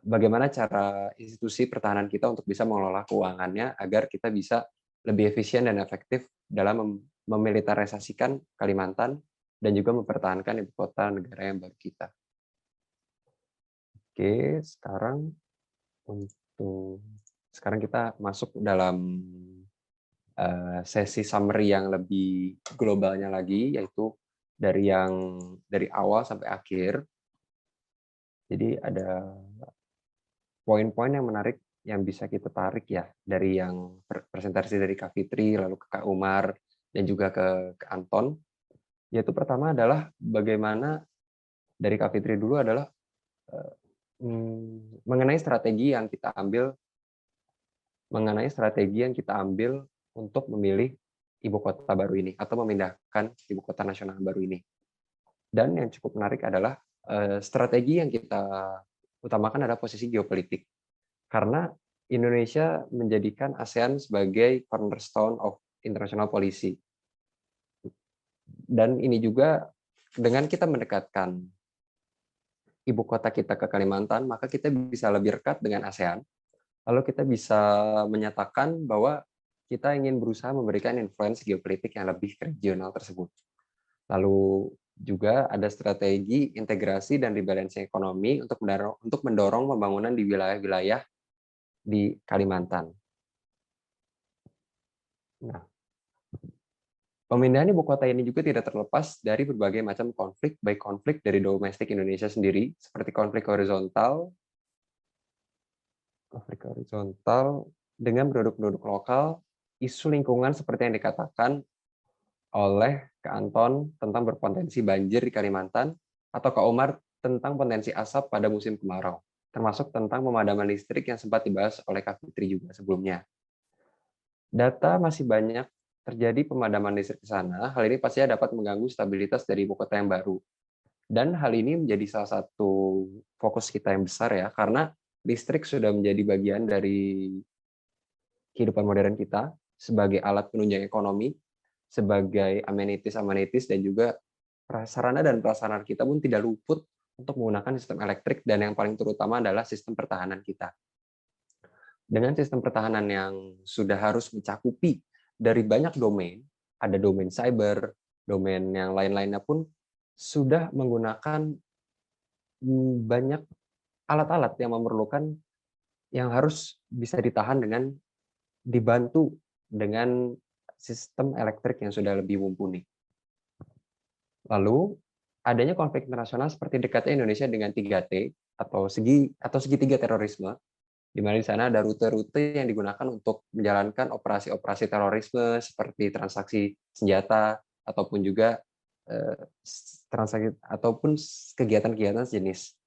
bagaimana cara institusi pertahanan kita untuk bisa mengelola keuangannya agar kita bisa lebih efisien dan efektif dalam memiliterisasikan Kalimantan dan juga mempertahankan ibu kota negara yang baru kita. Oke, sekarang kita masuk dalam sesi summary yang lebih globalnya lagi, yaitu dari awal sampai akhir. Jadi ada poin-poin yang menarik yang bisa kita tarik ya dari yang presentasi dari Kak Fitri, lalu ke Kak Umar, dan juga ke Anton. Yaitu pertama adalah bagaimana dari Kak Fitri dulu adalah mengenai strategi yang kita ambil untuk memilih ibu kota baru ini atau memindahkan ibu kota nasional baru ini. Dan yang cukup menarik adalah strategi yang kita utamakan adalah posisi geopolitik. Karena Indonesia menjadikan ASEAN sebagai cornerstone of international policy. Dan ini juga dengan kita mendekatkan ibu kota kita ke Kalimantan, maka kita bisa lebih dekat dengan ASEAN. Lalu kita bisa menyatakan bahwa kita ingin berusaha memberikan influence geopolitik yang lebih ke regional tersebut. Lalu juga ada strategi integrasi dan rebalancing ekonomi untuk mendorong pembangunan di wilayah-wilayah di Kalimantan. Nah, pemindahan ibu kota ini juga tidak terlepas dari berbagai macam konflik, baik konflik dari domestik Indonesia sendiri, seperti konflik horizontal dengan penduduk-penduduk lokal, isu lingkungan seperti yang dikatakan oleh Kak Anton tentang berpotensi banjir di Kalimantan, atau Kak Umar tentang potensi asap pada musim kemarau, termasuk tentang pemadaman listrik yang sempat dibahas oleh Kak Fitri juga sebelumnya. Data masih banyak terjadi pemadaman listrik di sana, hal ini pastinya dapat mengganggu stabilitas dari ibu kota yang baru. Dan hal ini menjadi salah satu fokus kita yang besar ya, karena listrik sudah menjadi bagian dari kehidupan modern kita sebagai alat penunjang ekonomi, sebagai amenities dan juga sarana dan prasarana kita pun tidak luput untuk menggunakan sistem elektrik, dan yang paling terutama adalah sistem pertahanan kita. Dengan sistem pertahanan yang sudah harus mencakupi dari banyak domain, ada domain cyber, domain yang lain-lainnya pun sudah menggunakan banyak alat-alat yang memerlukan yang harus bisa ditahan dengan dibantu dengan sistem elektrik yang sudah lebih mumpuni. Lalu adanya konflik internasional seperti dekatnya Indonesia dengan 3T atau segitiga terorisme, di mana di sana ada rute-rute yang digunakan untuk menjalankan operasi-operasi terorisme seperti transaksi senjata ataupun juga transaksi ataupun kegiatan-kegiatan sejenis.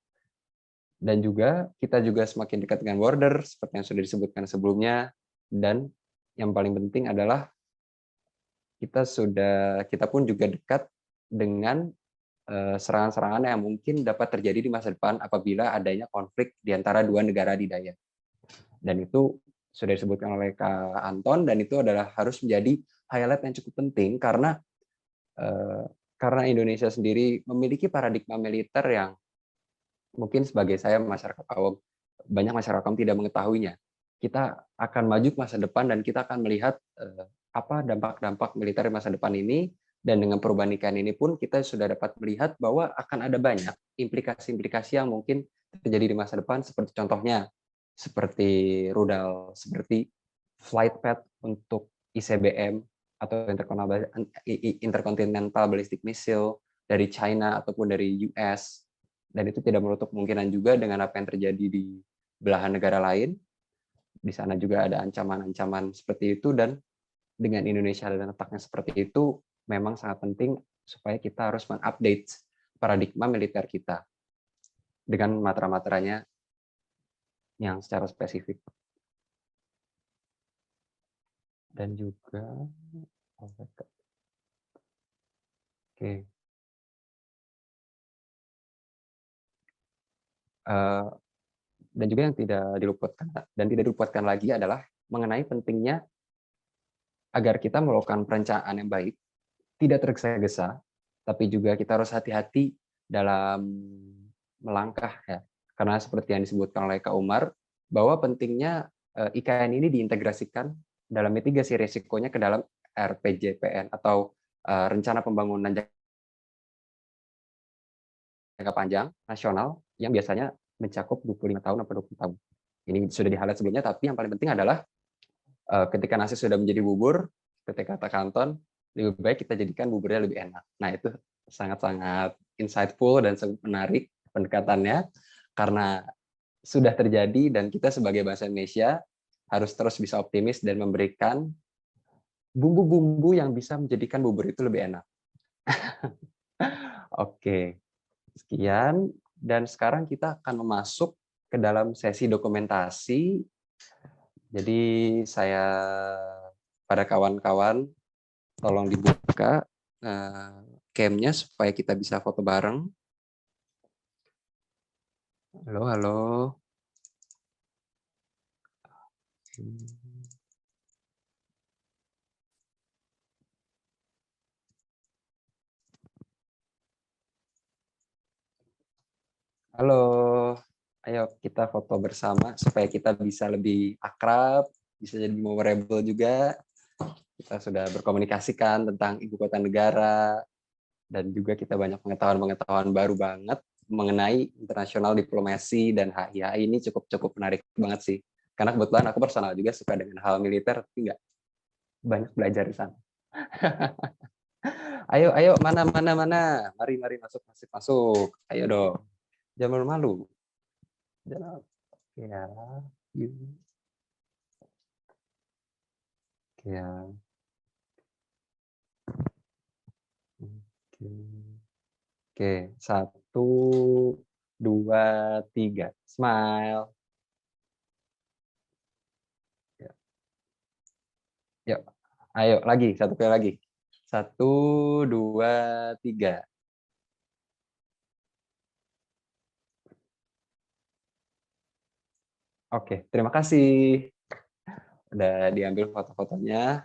Dan juga kita juga semakin dekat dengan border seperti yang sudah disebutkan sebelumnya, dan yang paling penting adalah kita pun juga dekat dengan serangan-serangan yang mungkin dapat terjadi di masa depan apabila adanya konflik di antara dua negara adidaya. Dan itu sudah disebutkan oleh Kak Anton, dan itu adalah harus menjadi highlight yang cukup penting karena Indonesia sendiri memiliki paradigma militer yang mungkin sebagai saya masyarakat awam, banyak masyarakat awam tidak mengetahuinya. Kita akan maju ke masa depan dan kita akan melihat apa dampak-dampak militer di masa depan ini, dan dengan perubahan IKN ini pun kita sudah dapat melihat bahwa akan ada banyak implikasi-implikasi yang mungkin terjadi di masa depan, seperti contohnya seperti rudal, seperti flight path untuk ICBM atau Intercontinental Ballistic Missile dari China ataupun dari US. Dan itu tidak menutup kemungkinan juga dengan apa yang terjadi di belahan negara lain. Di sana juga ada ancaman-ancaman seperti itu, dan dengan Indonesia dan letaknya seperti itu, memang sangat penting supaya kita harus mengupdate paradigma militer kita dengan matra-matranya yang secara spesifik. Dan juga, oke. Dan juga yang tidak diluputkan lagi adalah mengenai pentingnya agar kita melakukan perencanaan yang baik, tidak tergesa-gesa, tapi juga kita harus hati-hati dalam melangkah ya. Karena seperti yang disebutkan oleh Kak Umar, bahwa pentingnya IKN ini diintegrasikan dalam mitigasi risikonya ke dalam RPJPN atau rencana pembangunan jangka panjang nasional yang biasanya mencakup 25 tahun atau 20 tahun. Ini sudah di-highlight sebelumnya, tapi yang paling penting adalah ketika nasi sudah menjadi bubur, ketika kata Kanton, lebih baik kita jadikan buburnya lebih enak. Nah, itu sangat-sangat insightful dan sangat menarik pendekatannya, karena sudah terjadi dan kita sebagai bangsa Indonesia harus terus bisa optimis dan memberikan bumbu-bumbu yang bisa menjadikan bubur itu lebih enak. Oke, sekian. Dan sekarang kita akan masuk ke dalam sesi dokumentasi. Jadi pada kawan-kawan, tolong dibuka cam-nya supaya kita bisa foto bareng. Halo, halo. Halo, ayo kita foto bersama supaya kita bisa lebih akrab, bisa jadi memorable juga. Kita sudah berkomunikasikan tentang ibu kota negara, dan juga kita banyak pengetahuan-pengetahuan baru banget mengenai internasional diplomasi dan HI. HI ini cukup menarik banget sih. Karena kebetulan aku personal juga suka dengan hal militer, tapi nggak banyak belajar di sana. Ayo, mana. Mari masuk. Ayo dong. Jangan malu. Jangan. Ya. Ya. Oke, 1, 2, 3. Smile. Yuk, ayo lagi, satu kali lagi. 1, 2, 3. Oke, terima kasih. Udah diambil foto-fotonya.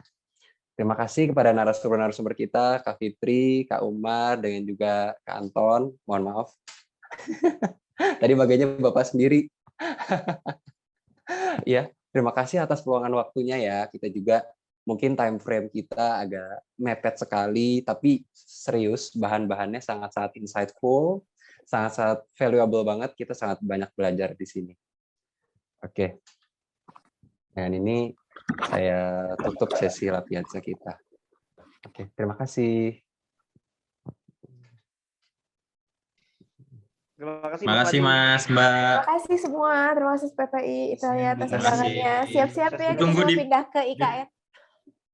Terima kasih kepada narasumber-narasumber kita, Kak Fitri, Kak Umar, dengan juga Kak Anton. Mohon maaf. Tadi bagiannya Bapak sendiri. Ya, terima kasih atas peluangan waktunya ya. Kita juga mungkin time frame kita agak mepet sekali, tapi serius, bahan-bahannya sangat-sangat insightful, sangat-sangat valuable banget. Kita sangat banyak belajar di sini. Oke. Dan ini saya tutup sesi La Piazza kita. Oke, terima kasih. Terima kasih, Terima Mas kasih Pandu. Mas, Mbak. Terima kasih semua, terima kasih PPI Italia atas Terima kasih. undangannya. Siap-siap ya kita Ditunggu semua di- pindah ke IKN.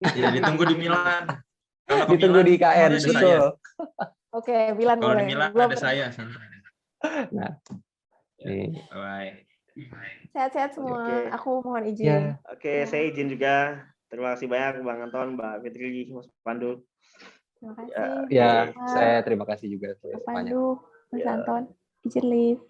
Iya, ditunggu di Milan. Kalau ke Ditunggu Milan, di IKN, ada betul. saya. Oke, Milan Kalau di boleh. Milan Belum ada pernah. saya. santai. Nah, nih. Bye. Sehat-sehat semua. Oke. Aku mohon izin. Ya, Oke, saya izin juga. Terima kasih banyak Bang Anton, Mbak Fitri, Mas Pandu. Terima kasih. ya, Mas saya terima kasih juga Mas semuanya. Pandu, Mas Ya. Anton. Izin leave.